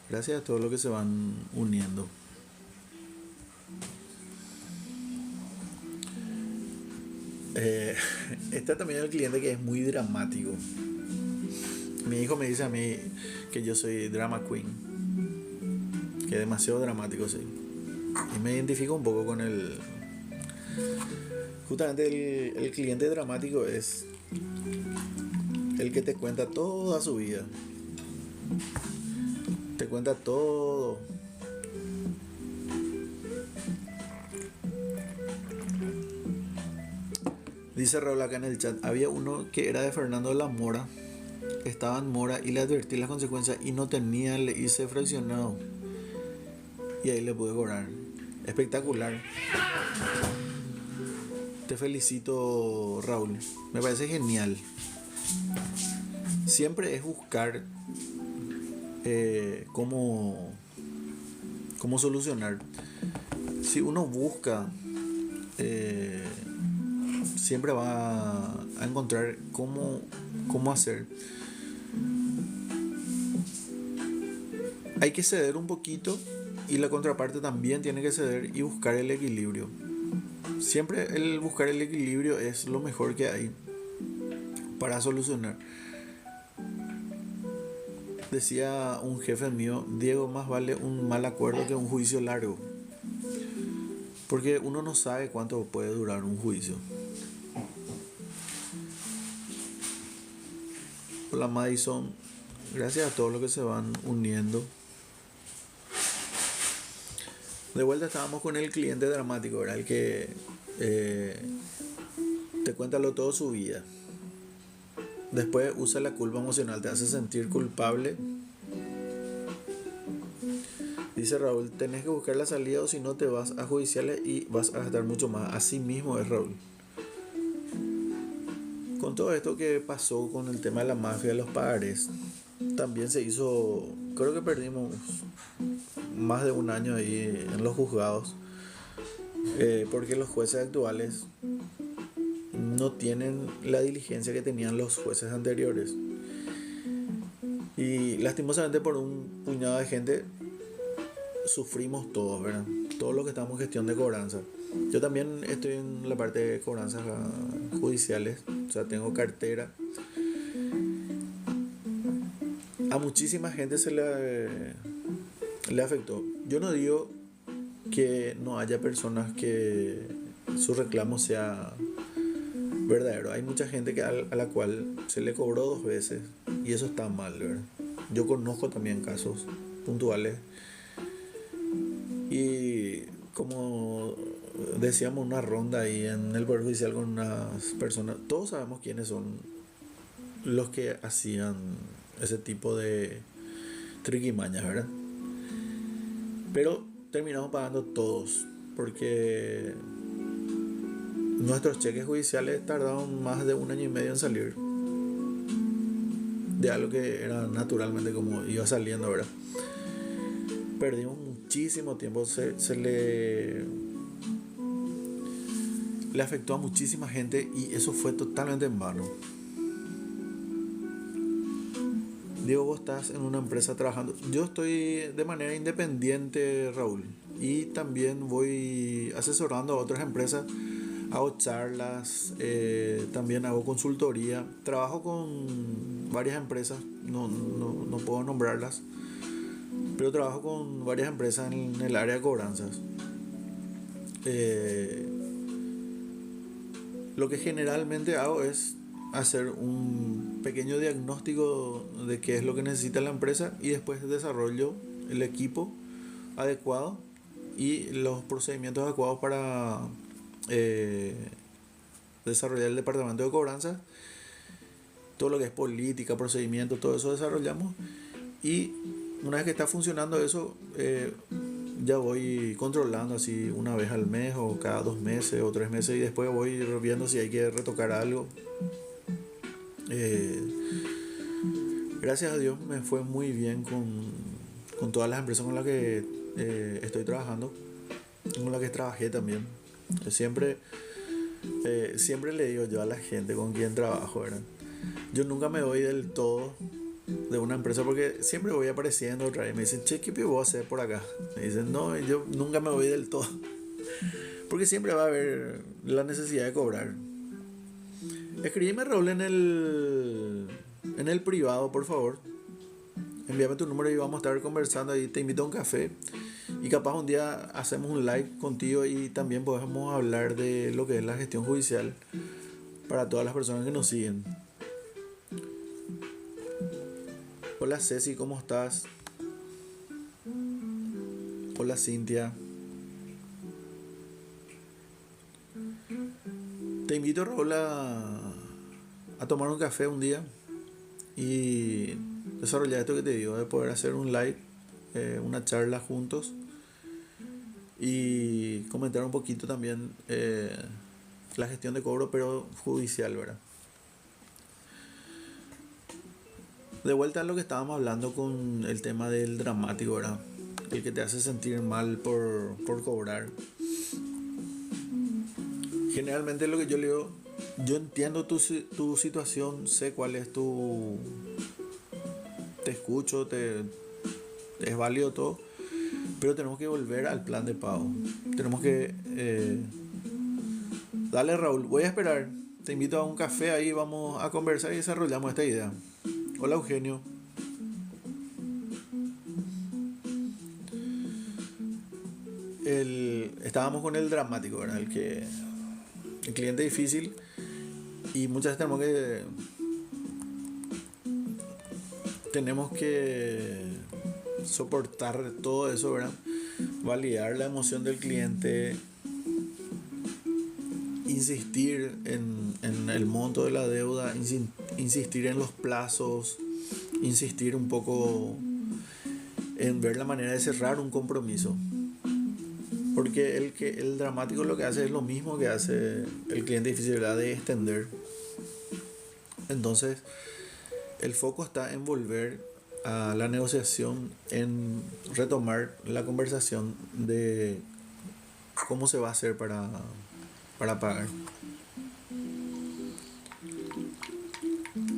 Gracias a todos los que se van uniendo. Está también el cliente que es muy dramático. Mi hijo me dice a mí que yo soy drama queen, que es demasiado dramático, sí. Y me identifico un poco con el... Justamente el cliente dramático es el que te cuenta toda su vida. Te cuenta todo. Dice Raúl acá en el chat, había uno que era de Fernando de la Mora, estaba en Mora y le advertí las consecuencias y no tenía, le hice fraccionado y ahí le pude cobrar. Espectacular. Te felicito, Raúl. Me parece genial. Siempre es buscar cómo solucionar. Si uno busca, siempre va a encontrar cómo hacer. Hay que ceder un poquito y la contraparte también tiene que ceder y buscar el equilibrio. Siempre el buscar el equilibrio es lo mejor que hay para solucionar. Decía un jefe mío, Diego, más vale un mal acuerdo que un juicio largo. Porque uno no sabe cuánto puede durar un juicio. Hola Madison, gracias a todos los que se van uniendo. De vuelta estábamos con el cliente dramático, ¿verdad? El que te cuenta todo su vida. Después usa la culpa emocional, te hace sentir culpable. Dice Raúl, tenés que buscar la salida o si no te vas a judiciales y vas a gastar mucho más. Así mismo es, Raúl. Con todo esto que pasó con el tema de la mafia de los pagarés, también se hizo, creo que perdimos más de un año ahí en los juzgados, porque los jueces actuales no tienen la diligencia que tenían los jueces anteriores. Y lastimosamente por un puñado de gente sufrimos todos, ¿verdad? Todos los que estamos en gestión de cobranza. Yo también estoy en la parte de cobranzas judiciales, o sea, tengo cartera. A muchísima gente le afectó. Yo no digo que no haya personas que su reclamo sea verdadero. Hay mucha gente a la cual se le cobró 2 veces y eso está mal, ¿verdad? Yo conozco también casos puntuales y como decíamos una ronda ahí en el Poder Judicial con unas personas, todos sabemos quiénes son los que hacían ese tipo de triquimañas, ¿verdad? Pero terminamos pagando todos porque nuestros cheques judiciales tardaron más de 1 año y medio en salir de algo que era naturalmente como iba saliendo, ¿verdad? Perdimos muchísimo tiempo, se le afectó a muchísima gente y eso fue totalmente en vano. Diego, vos estás en una empresa trabajando. Yo estoy de manera independiente, Raúl, y también voy asesorando a otras empresas. Hago charlas, también hago consultoría. Trabajo con varias empresas, no puedo nombrarlas, pero trabajo con varias empresas en el área de cobranzas. Lo que generalmente hago es hacer un pequeño diagnóstico de qué es lo que necesita la empresa y después desarrollo el equipo adecuado y los procedimientos adecuados para desarrollar el departamento de cobranza. Todo lo que es política, procedimiento, todo eso desarrollamos y una vez que está funcionando eso, ya voy controlando así una vez al mes o cada 2 meses o 3 meses y después voy viendo si hay que retocar algo. Gracias a Dios me fue muy bien con todas las empresas con las que estoy trabajando, con las que trabajé también. Siempre le digo yo a la gente con quien trabajo, ¿verdad? Yo nunca me voy del todo de una empresa porque siempre voy apareciendo otra vez. Me dicen, che, ¿qué voy a hacer por acá? Me dicen, no, yo nunca me voy del todo. Porque siempre va a haber la necesidad de cobrar. Escríbeme, Raúl, en el privado, por favor. Envíame tu número y vamos a estar conversando ahí. Te invito a un café. Y capaz un día hacemos un live contigo y también podemos hablar de lo que es la gestión judicial para todas las personas que nos siguen. Hola Ceci, ¿cómo estás? Hola Cintia. Te invito, Raúl, a tomar un café un día y desarrollar esto que te digo, de poder hacer un live, una charla juntos y comentar un poquito también la gestión de cobro, pero judicial, ¿verdad? De vuelta a lo que estábamos hablando con el tema del dramático, ¿verdad? El que te hace sentir mal por cobrar. Generalmente lo que yo le digo, yo entiendo tu situación, sé cuál es te escucho, es válido todo, pero tenemos que volver al plan de pago. Tenemos que... dale, Raúl, voy a esperar. Te invito a un café, ahí vamos a conversar y desarrollamos esta idea. Hola, Eugenio. Estábamos con el dramático, ¿verdad? El cliente difícil y muchas veces tenemos que soportar todo eso, ¿verdad? Validar la emoción del cliente, insistir en el monto de la deuda, insistir en los plazos, insistir un poco en ver la manera de cerrar un compromiso. Porque el dramático lo que hace es lo mismo que hace el cliente difícil, ¿verdad? De extender. Entonces, el foco está en volver a la negociación, en retomar la conversación de cómo se va a hacer para pagar.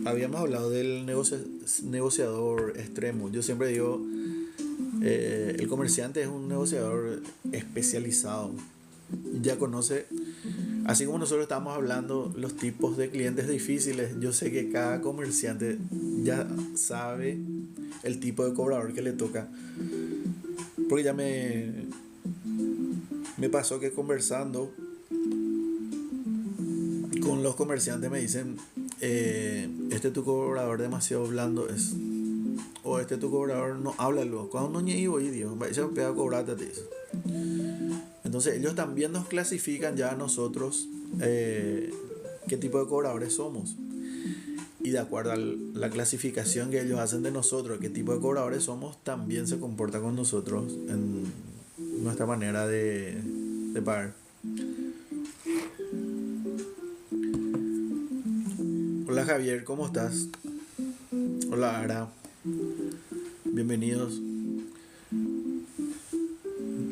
habíamos hablado del negociador extremo. Yo siempre digo, el comerciante es un negociador especializado. Ya conoce, así como nosotros estamos hablando los tipos de clientes difíciles, yo sé que cada comerciante ya sabe el tipo de cobrador que le toca. Porque ya me pasó que conversando con los comerciantes me dicen, este tu cobrador demasiado blando es. O este tu cobrador no habla luego. Cuando no llego y Dios, va a pegar a cobrarte, te dice. Entonces ellos también nos clasifican ya a nosotros qué tipo de cobradores somos. Y de acuerdo a la clasificación que ellos hacen de nosotros, qué tipo de cobradores somos, también se comporta con nosotros en nuestra manera de pagar. Hola Javier, ¿cómo estás? Hola Ara, bienvenidos.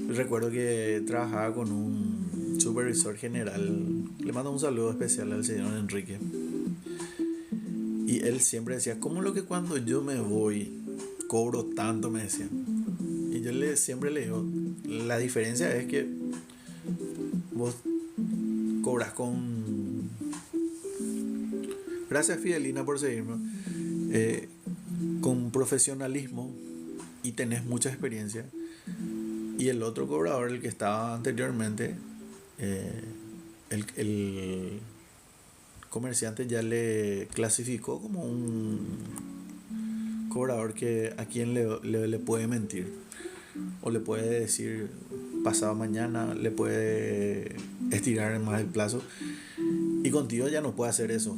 Recuerdo que trabajaba con un supervisor general. Le mando un saludo especial al señor Enrique. Y él siempre decía, ¿cómo lo que cuando yo me voy cobro tanto? Me decía. Y yo siempre le digo, la diferencia es que vos cobras con... Gracias Fidelina por seguirme. Con profesionalismo y tenés mucha experiencia. Y el otro cobrador, el que estaba anteriormente, el comerciante ya le clasificó como un cobrador que a quien le puede mentir. O le puede decir pasado mañana, le puede estirar más el plazo. Y contigo ya no puede hacer eso.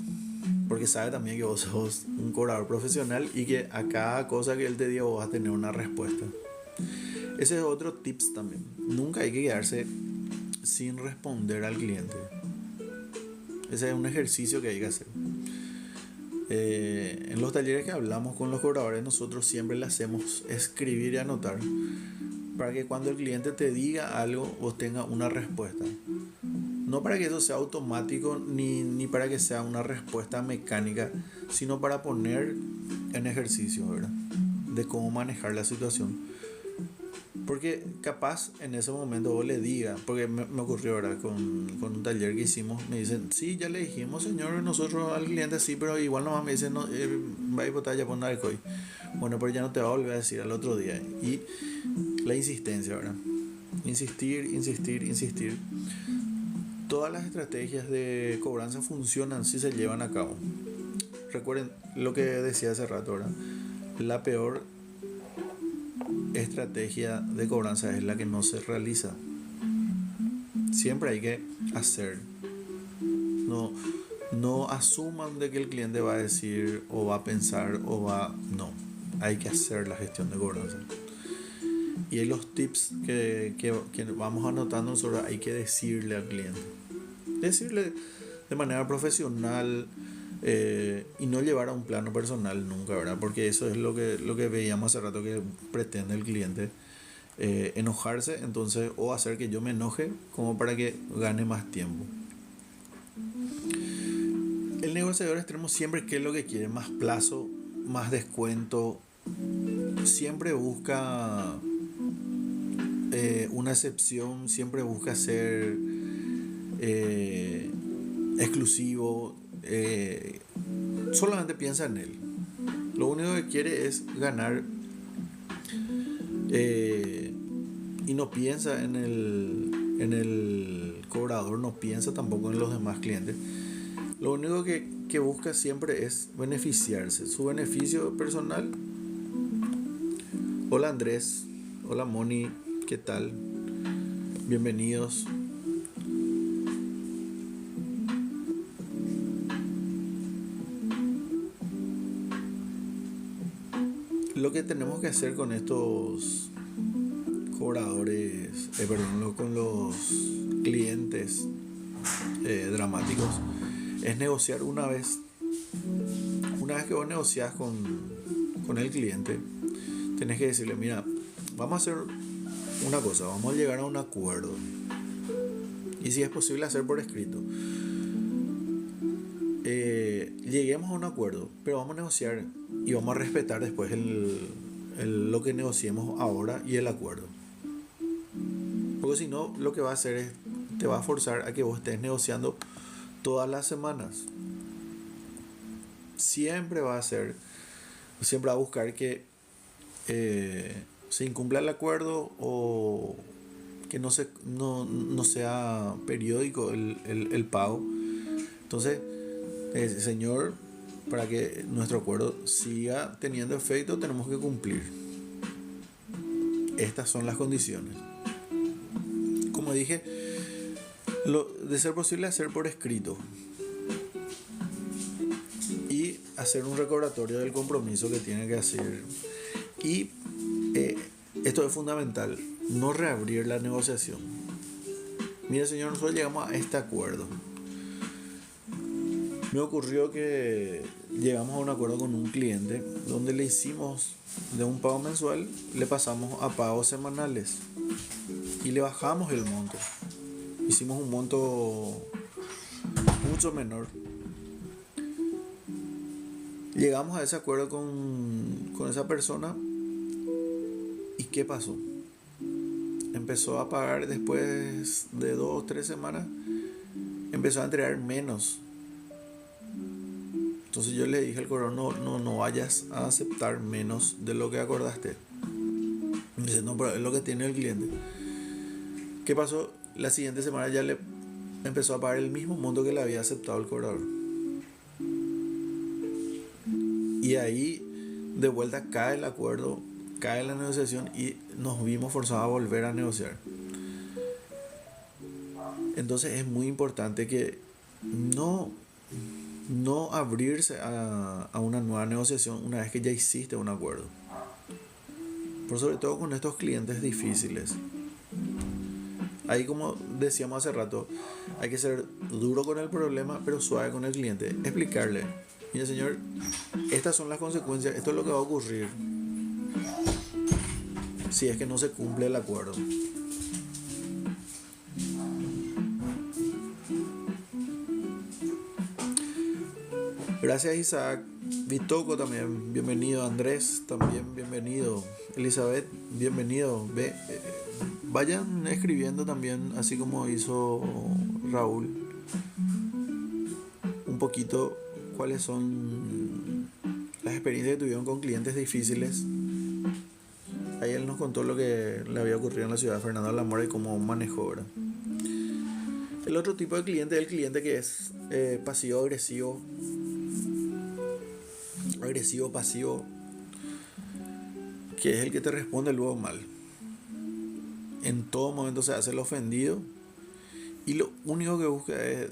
Porque sabe también que vos sos un cobrador profesional y que a cada cosa que él te diga vos vas a tener una respuesta. Ese es otro tips también. Nunca hay que quedarse sin responder al cliente. Ese es un ejercicio que hay que hacer. En los talleres que hablamos con los cobradores, nosotros siempre le hacemos escribir y anotar para que cuando el cliente te diga algo vos tengas una respuesta. No para que eso sea automático ni para que sea una respuesta mecánica, sino para poner en ejercicio, ¿verdad? De cómo manejar la situación. Porque capaz en ese momento vos le digas, porque me ocurrió ahora con un taller que hicimos, me dicen, sí, ya le dijimos señor, nosotros al cliente sí, pero igual nomás me dicen, no, va a ir por poner alcohol. Bueno, pero ya no te va a volver a decir al otro día. Y la insistencia, ¿verdad? Insistir, insistir, insistir. Todas las estrategias de cobranza funcionan si se llevan a cabo. Recuerden lo que decía hace rato, ¿verdad? La peor estrategia de cobranza es la que no se realiza. Siempre hay que hacer. No asuman de que el cliente va a decir o va a pensar o va... No, hay que hacer la gestión de cobranza. Y en los tips que vamos anotando nosotros hay que decirle al cliente. Decirle de manera profesional y no llevar a un plano personal nunca, ¿verdad? Porque eso es lo que veíamos hace rato que pretende el cliente. Enojarse, entonces, o hacer que yo me enoje como para que gane más tiempo. El negociador extremo siempre, ¿qué es lo que quiere? Más plazo, más descuento. Siempre busca una excepción, siempre busca ser exclusivo. Solamente piensa en él. Lo único que quiere es ganar y no piensa en el cobrador, no piensa tampoco en los demás clientes. Lo único que busca siempre es beneficiarse, su beneficio personal. Hola Andrés, hola Moni, ¿qué tal? Bienvenidos. Lo que tenemos que hacer con estos cobradores, con los clientes dramáticos, es negociar una vez. Una vez que vos negociás con el cliente, tenés que decirle, mira, vamos a hacer una cosa, vamos a llegar a un acuerdo. Y si es posible hacer por escrito. lleguemos a un acuerdo, pero vamos a negociar y vamos a respetar después lo que negociemos ahora y el acuerdo. Porque si no, lo que va a hacer es, te va a forzar a que vos estés negociando todas las semanas. Siempre va a buscar que se incumpla el acuerdo o que no sea periódico el pago. Entonces, señor, para que nuestro acuerdo siga teniendo efecto, tenemos que cumplir. Estas son las condiciones. Como dije, de ser posible, hacer por escrito y hacer un recordatorio del compromiso que tiene que hacer. Y esto es fundamental, no reabrir la negociación. Mire, señor, nosotros llegamos a este acuerdo. Me ocurrió que llegamos a un acuerdo con un cliente donde le hicimos de un pago mensual, le pasamos a pagos semanales y le bajamos el monto. Hicimos un monto mucho menor. Llegamos a ese acuerdo con esa persona. ¿Y qué pasó? Empezó a pagar después de 2 o 3 semanas. Empezó a entregar menos. Entonces yo le dije al cobrador, no vayas a aceptar menos de lo que acordaste. Me dice, no, pero es lo que tiene el cliente. ¿Qué pasó? La siguiente semana ya le empezó a pagar el mismo monto que le había aceptado el cobrador. Y ahí de vuelta cae el acuerdo, cae la negociación y nos vimos forzados a volver a negociar. Entonces es muy importante que no abrirse a una nueva negociación una vez que ya hiciste un acuerdo. Por sobre todo con estos clientes difíciles. Ahí, como decíamos hace rato, hay que ser duro con el problema, pero suave con el cliente. Explicarle, mire señor, estas son las consecuencias, esto es lo que va a ocurrir si es que no se cumple el acuerdo. Gracias, Isaac. Vitoco también, bienvenido. Andrés también, bienvenido. Elizabeth, bienvenido. Vayan escribiendo también, así como hizo Raúl, un poquito cuáles son las experiencias que tuvieron con clientes difíciles. Ahí él nos contó lo que le había ocurrido en la ciudad de Fernando de la Mora y cómo manejó, ¿verdad? El otro tipo de cliente es el cliente que es pasivo-agresivo. Agresivo-pasivo, que es el que te responde luego mal. En todo momento se hace el ofendido y lo único que busca es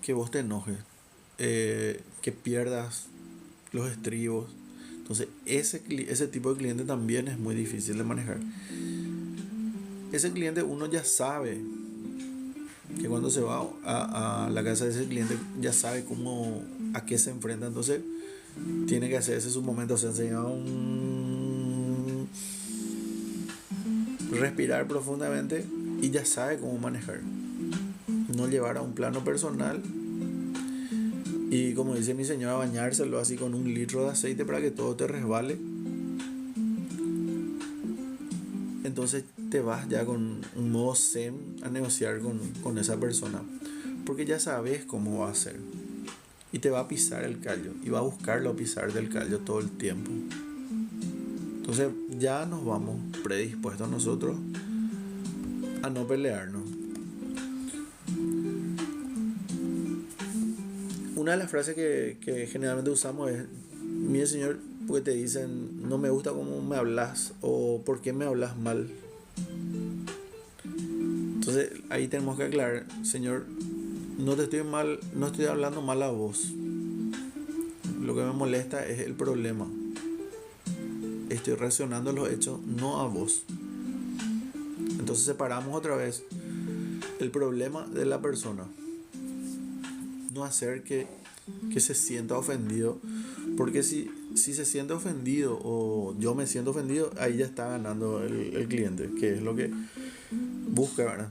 que vos te enojes, que pierdas los estribos. Entonces ese tipo de cliente también es muy difícil de manejar. Ese cliente uno ya sabe que cuando se va a la casa de ese cliente ya sabe a qué se enfrenta. Entonces tiene que hacerse su momento, se enseña respirar profundamente y ya sabe cómo manejar. No llevar a un plano personal y, como dice mi señora, bañárselo así con 1 litro de aceite para que todo te resbale. Entonces te vas ya con un modo zen a negociar con esa persona, porque ya sabes cómo va a ser y te va a pisar el callo y va a buscarlo pisar del callo todo el tiempo. Entonces ya nos vamos predispuestos nosotros a no pelearnos. Una de las frases que generalmente usamos es: mire señor, porque te dicen no me gusta cómo me hablas o por qué me hablas mal. Entonces ahí tenemos que aclarar: señor, no estoy hablando mal a vos. Lo que me molesta es el problema. Estoy reaccionando a los hechos, no a vos. Entonces separamos otra vez el problema de la persona. No hacer que se sienta ofendido, porque si se siente ofendido o yo me siento ofendido, ahí ya está ganando el cliente, que es lo que busca, ¿verdad?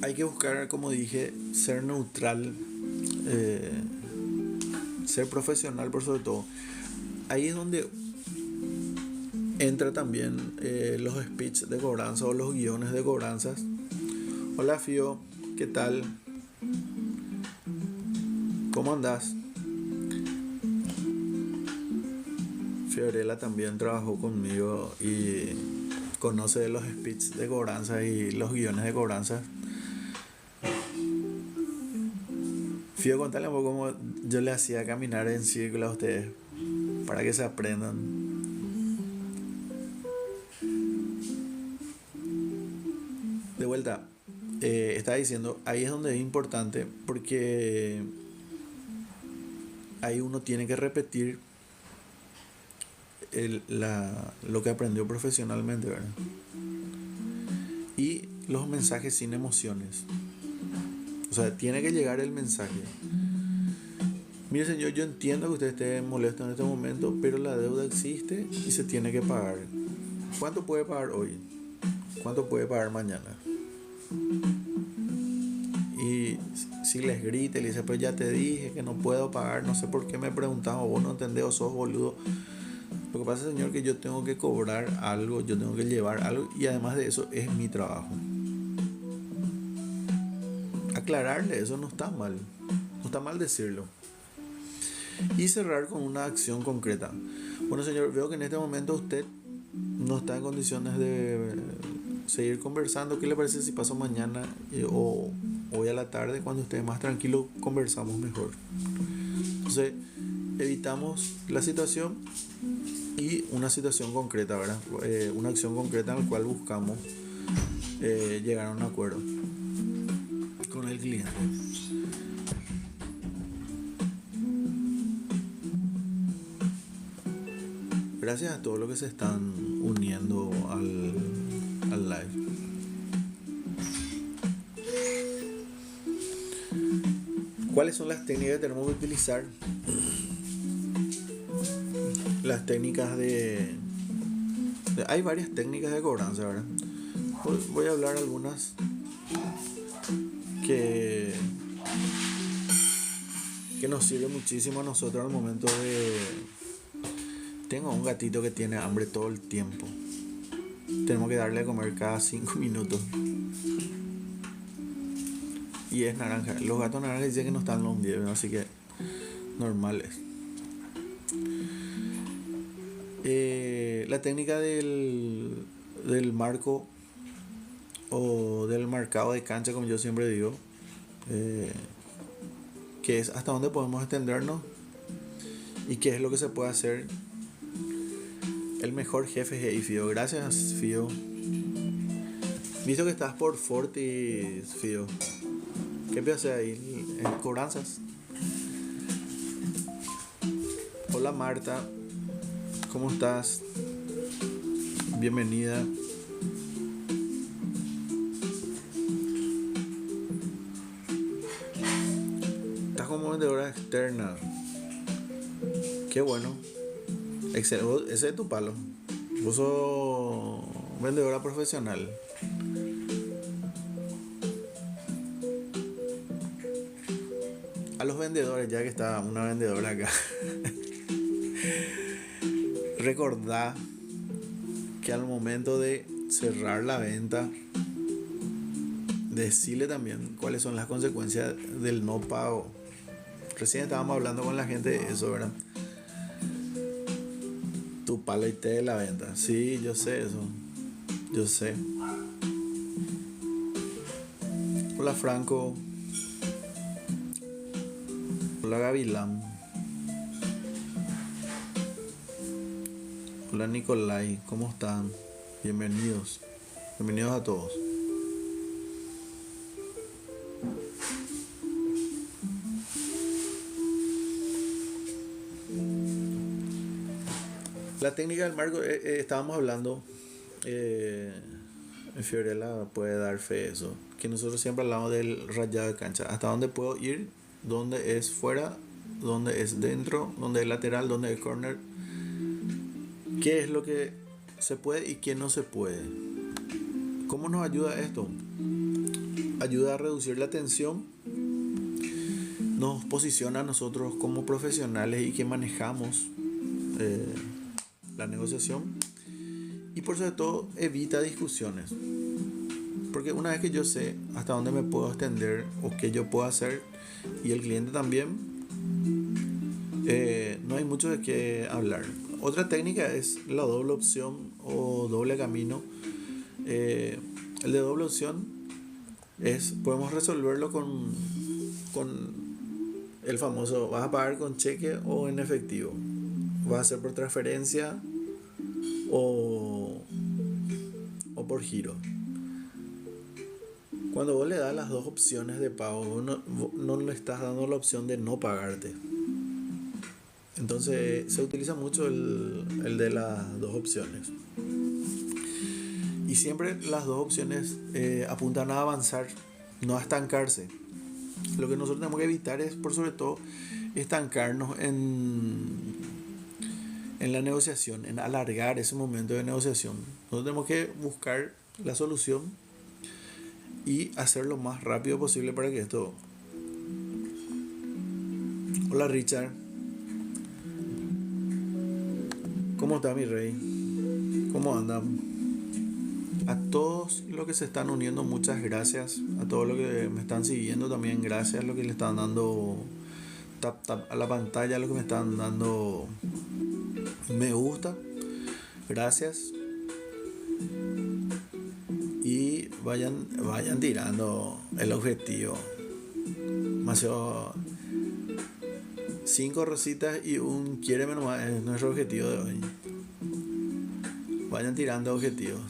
hay que buscar, como dije, ser neutral, eh, ser profesional por sobre todo. Ahí es donde entra también los speech de cobranza o los guiones de cobranzas. Hola Fío, ¿qué tal? ¿Cómo andás? Fiorella también trabajó conmigo y conoce de los speech de cobranza y los guiones de cobranza. Fío, contale un poco cómo yo le hacía caminar en círculo a ustedes para que se aprendan. De vuelta, estaba diciendo, ahí es donde es importante porque ahí uno tiene que repetir lo que aprendió profesionalmente, ¿verdad? Y los mensajes sin emociones. O sea, tiene que llegar el mensaje. Mire señor, yo entiendo que usted esté molesto en este momento, pero la deuda existe y se tiene que pagar. ¿Cuánto puede pagar hoy? ¿Cuánto puede pagar mañana? Y si les grita y le dice, pues ya te dije que no puedo pagar, no sé por qué me preguntas, o vos no entendés o sos boludo. Lo que pasa, señor, que yo tengo que cobrar algo, yo tengo que llevar algo, y además de eso es mi trabajo. Aclararle eso no está mal, no está mal decirlo. Y cerrar con una acción concreta. Bueno señor, veo que en este momento usted no está en condiciones de seguir conversando. ¿Qué le parece si paso mañana o hoy a la tarde, cuando esté más tranquilo, conversamos mejor? Entonces evitamos la situación y una situación concreta, ¿verdad? Una acción concreta en la cual buscamos llegar a un acuerdo con el cliente. Gracias a todos los que se están uniendo al live. ¿Cuáles son las técnicas que tenemos que utilizar? Las técnicas hay varias técnicas de cobranza, ¿verdad? Voy a hablar algunas que nos sirven muchísimo a nosotros al momento de... Tengo un gatito que tiene hambre todo el tiempo. Tenemos que darle a comer cada 5 minutos. Y es naranja. Los gatos naranjas dicen que no están los 10, así que normales. La técnica del marco o del marcado de cancha, como yo siempre digo, que es hasta dónde podemos extendernos y qué es lo que se puede hacer. El mejor jefe es Fío. Gracias, Fío. Visto que estás por Fortis, Fío. ¿Qué piensas ahí? En cobranzas. Hola Marta, ¿cómo estás? Bienvenida. Estás como vendedora externa. Qué bueno. Excelente. Ese es tu palo. Vos sos vendedora profesional. A los vendedores, ya que está una vendedora acá, recordá que al momento de cerrar la venta, decirle también cuáles son las consecuencias del no pago. Recién estábamos hablando con la gente de eso, ¿verdad? Tu palo y té de la venta. Sí, yo sé eso. Yo sé. Hola Franco. Hola Gavilán. Hola Nicolai. ¿Cómo están? Bienvenidos. Bienvenidos a todos. La técnica del marco, estábamos hablando, Fiorella puede dar fe de eso, que nosotros siempre hablamos del rayado de cancha, hasta dónde puedo ir, dónde es fuera, dónde es dentro, dónde es lateral, dónde es corner, qué es lo que se puede y qué no se puede. ¿Cómo nos ayuda esto? ayuda a reducir la tensión, nos posiciona a nosotros como profesionales y que manejamos la negociación, y por sobre todo evita discusiones, porque una vez que yo sé hasta dónde me puedo extender o qué yo puedo hacer y el cliente también, no hay mucho de qué hablar. Otra técnica es la doble opción o doble camino. El de doble opción podemos resolverlo con el famoso: vas a pagar con cheque o en efectivo, vas a hacer por transferencia o por giro. Cuando vos le das las dos opciones de pago, no le estás dando la opción de no pagarte. Entonces se utiliza mucho el de las dos opciones. Y siempre las dos opciones apuntan a avanzar, no a estancarse. Lo que nosotros tenemos que evitar es, por sobre todo, estancarnos en la negociación, en alargar ese momento de negociación. Nosotros tenemos que buscar la solución y hacer lo más rápido posible para que esto... Hola Richard, ¿cómo está mi rey? ¿Cómo andan? A todos los que se están uniendo, muchas gracias. A todos los que me están siguiendo también, gracias. A los que le están dando tap tap a la pantalla, a los que me están dando me gusta, gracias. Y vayan tirando el objetivo. Demasiado. 5 rositas y un quiéreme nomás es nuestro objetivo de hoy. Vayan tirando objetivos.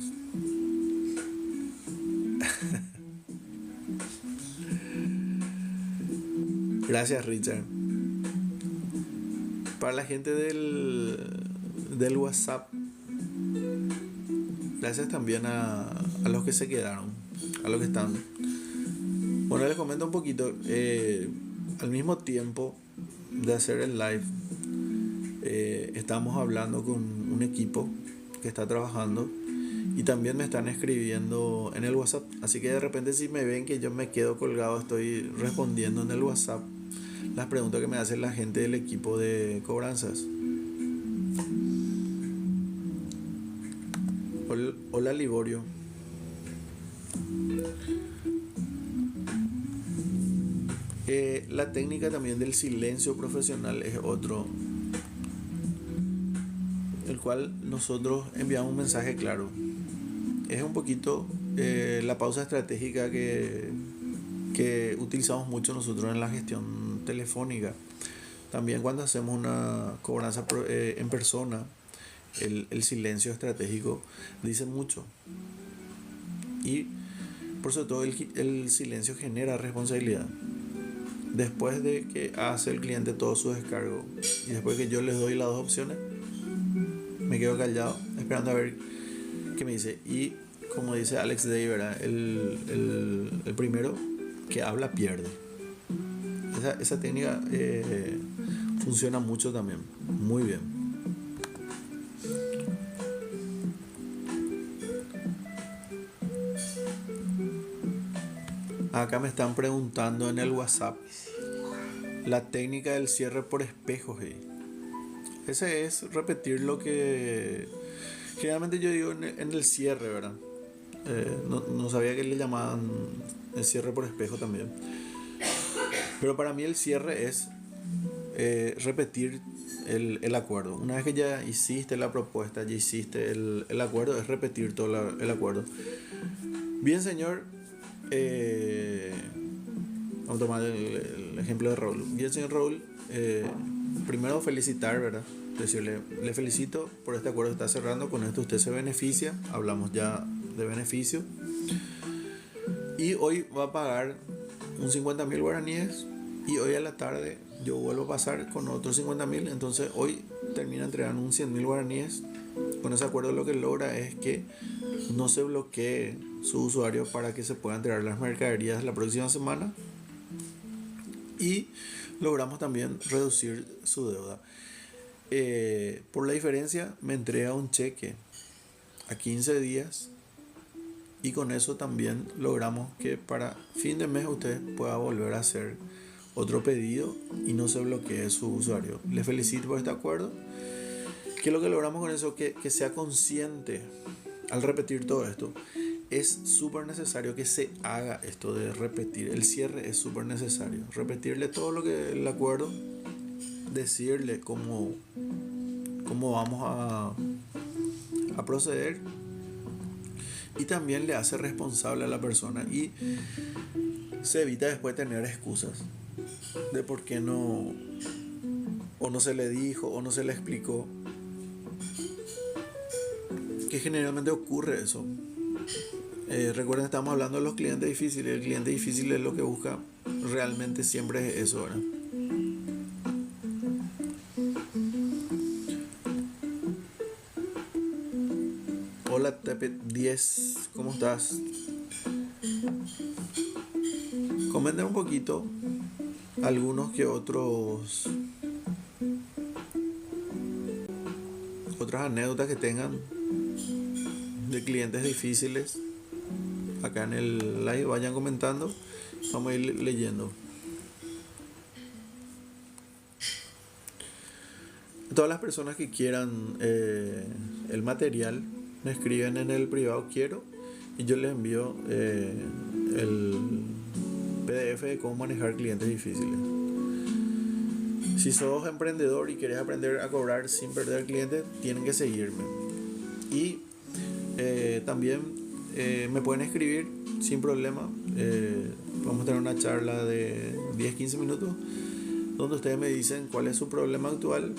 Gracias Richard. Para la gente del WhatsApp, gracias también a los que se quedaron, a los que están. Bueno, les comento un poquito. Al mismo tiempo de hacer el live, estamos hablando con un equipo que está trabajando y también me están escribiendo en el WhatsApp. Así que de repente, si me ven que yo me quedo colgado, estoy respondiendo en el WhatsApp las preguntas que me hace la gente del equipo de cobranzas. Hola Liborio. La técnica también del silencio profesional es otro, el cual nosotros enviamos un mensaje claro. Es un poquito la pausa estratégica que utilizamos mucho nosotros en la gestión telefónica. También cuando hacemos una cobranza en persona, el silencio estratégico dice mucho. Y por sobre todo el silencio genera responsabilidad. Después de que hace el cliente todo su descargo y después que yo les doy las dos opciones, me quedo callado esperando a ver qué me dice. Y como dice Alex Day, ¿verdad? El primero que habla pierde. Esa técnica funciona mucho también, muy bien. Acá me están preguntando en el WhatsApp la técnica del cierre por espejos. Ese es repetir lo que generalmente yo digo en el cierre, ¿verdad? No sabía que le llamaban el cierre por espejo también. Pero para mí el cierre es repetir el acuerdo. Una vez que ya hiciste la propuesta, ya hiciste el acuerdo, es repetir todo el acuerdo. Bien, señor. Vamos a tomar el ejemplo de Raúl. Bien, señor Raúl. Primero felicitar, ¿verdad? Decirle, le felicito por este acuerdo que está cerrando. Con esto usted se beneficia. Hablamos ya de beneficio. Y hoy va a pagar un 50.000 guaraníes. Y hoy a la tarde yo vuelvo a pasar con otros 50.000. Entonces hoy termina entregando un 100.000 guaraníes. Con ese acuerdo lo que logra es que no se bloquee su usuario para que se puedan entregar las mercaderías la próxima semana. Y logramos también reducir su deuda. Por la diferencia me entrega un cheque a 15 días Y con eso también logramos que para fin de mes usted pueda volver a hacer otro pedido y no se bloquee su usuario. Les felicito por este acuerdo. ¿Qué es lo que logramos con eso? Que sea consciente al repetir todo esto. Es súper necesario que se haga esto de repetir. El cierre es súper necesario. Repetirle todo lo que el acuerdo, decirle cómo vamos a proceder, y también le hace responsable a la persona y se evita después tener excusas de por qué no, o no se le dijo o no se le explicó, que generalmente ocurre eso. Recuerden, estamos hablando de los clientes difíciles. El cliente difícil es lo que busca realmente siempre es eso, ¿verdad? Hola Tepe10, ¿cómo estás? Comenten un poquito algunos que otras anécdotas que tengan de clientes difíciles acá en el live. Vayan comentando, vamos a ir leyendo. Todas las personas que quieran el material me escriben en el privado quiero, y yo les envío el PDF de cómo manejar clientes difíciles. Si sos emprendedor y querés aprender a cobrar sin perder clientes, tienen que seguirme. Y también me pueden escribir sin problema. Vamos a tener una charla de 10-15 minutos donde ustedes me dicen cuál es su problema actual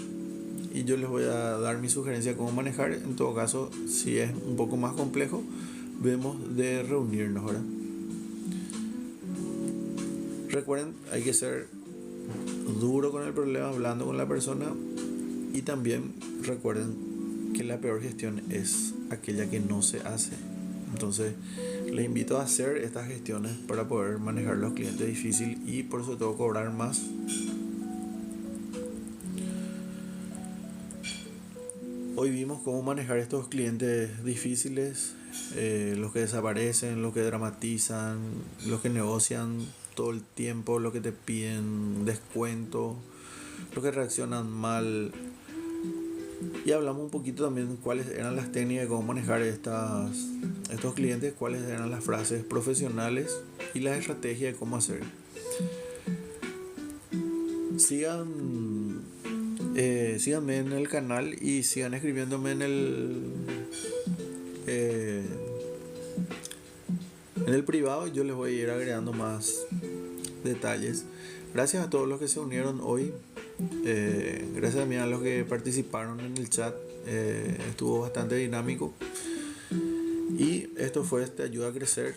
y yo les voy a dar mi sugerencia de cómo manejar. En todo caso, si es un poco más complejo, vemos de reunirnos, ¿verdad? Recuerden, hay que ser duro con el problema, hablando con la persona, y también recuerden que la peor gestión es aquella que no se hace. Entonces les invito a hacer estas gestiones para poder manejar los clientes difíciles y por sobre todo cobrar más. Hoy vimos cómo manejar estos clientes difíciles, los que desaparecen, los que dramatizan, los que negocian todo el tiempo, los que te piden descuento, los que reaccionan mal. Y hablamos un poquito también cuáles eran las técnicas de cómo manejar estos clientes, cuáles eran las frases profesionales y las estrategias de cómo hacer. Síganme en el canal y sigan escribiéndome en el privado. Yo les voy a ir agregando más detalles. Gracias a todos los que se unieron hoy. Gracias también a los que participaron en el chat. Estuvo bastante dinámico. Y esto fue Te Ayuda a Crecer,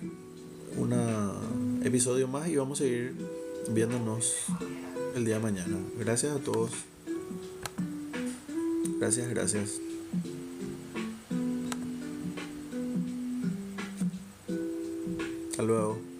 un episodio más, y vamos a seguir viéndonos el día de mañana. Gracias a todos. Gracias. Hasta luego.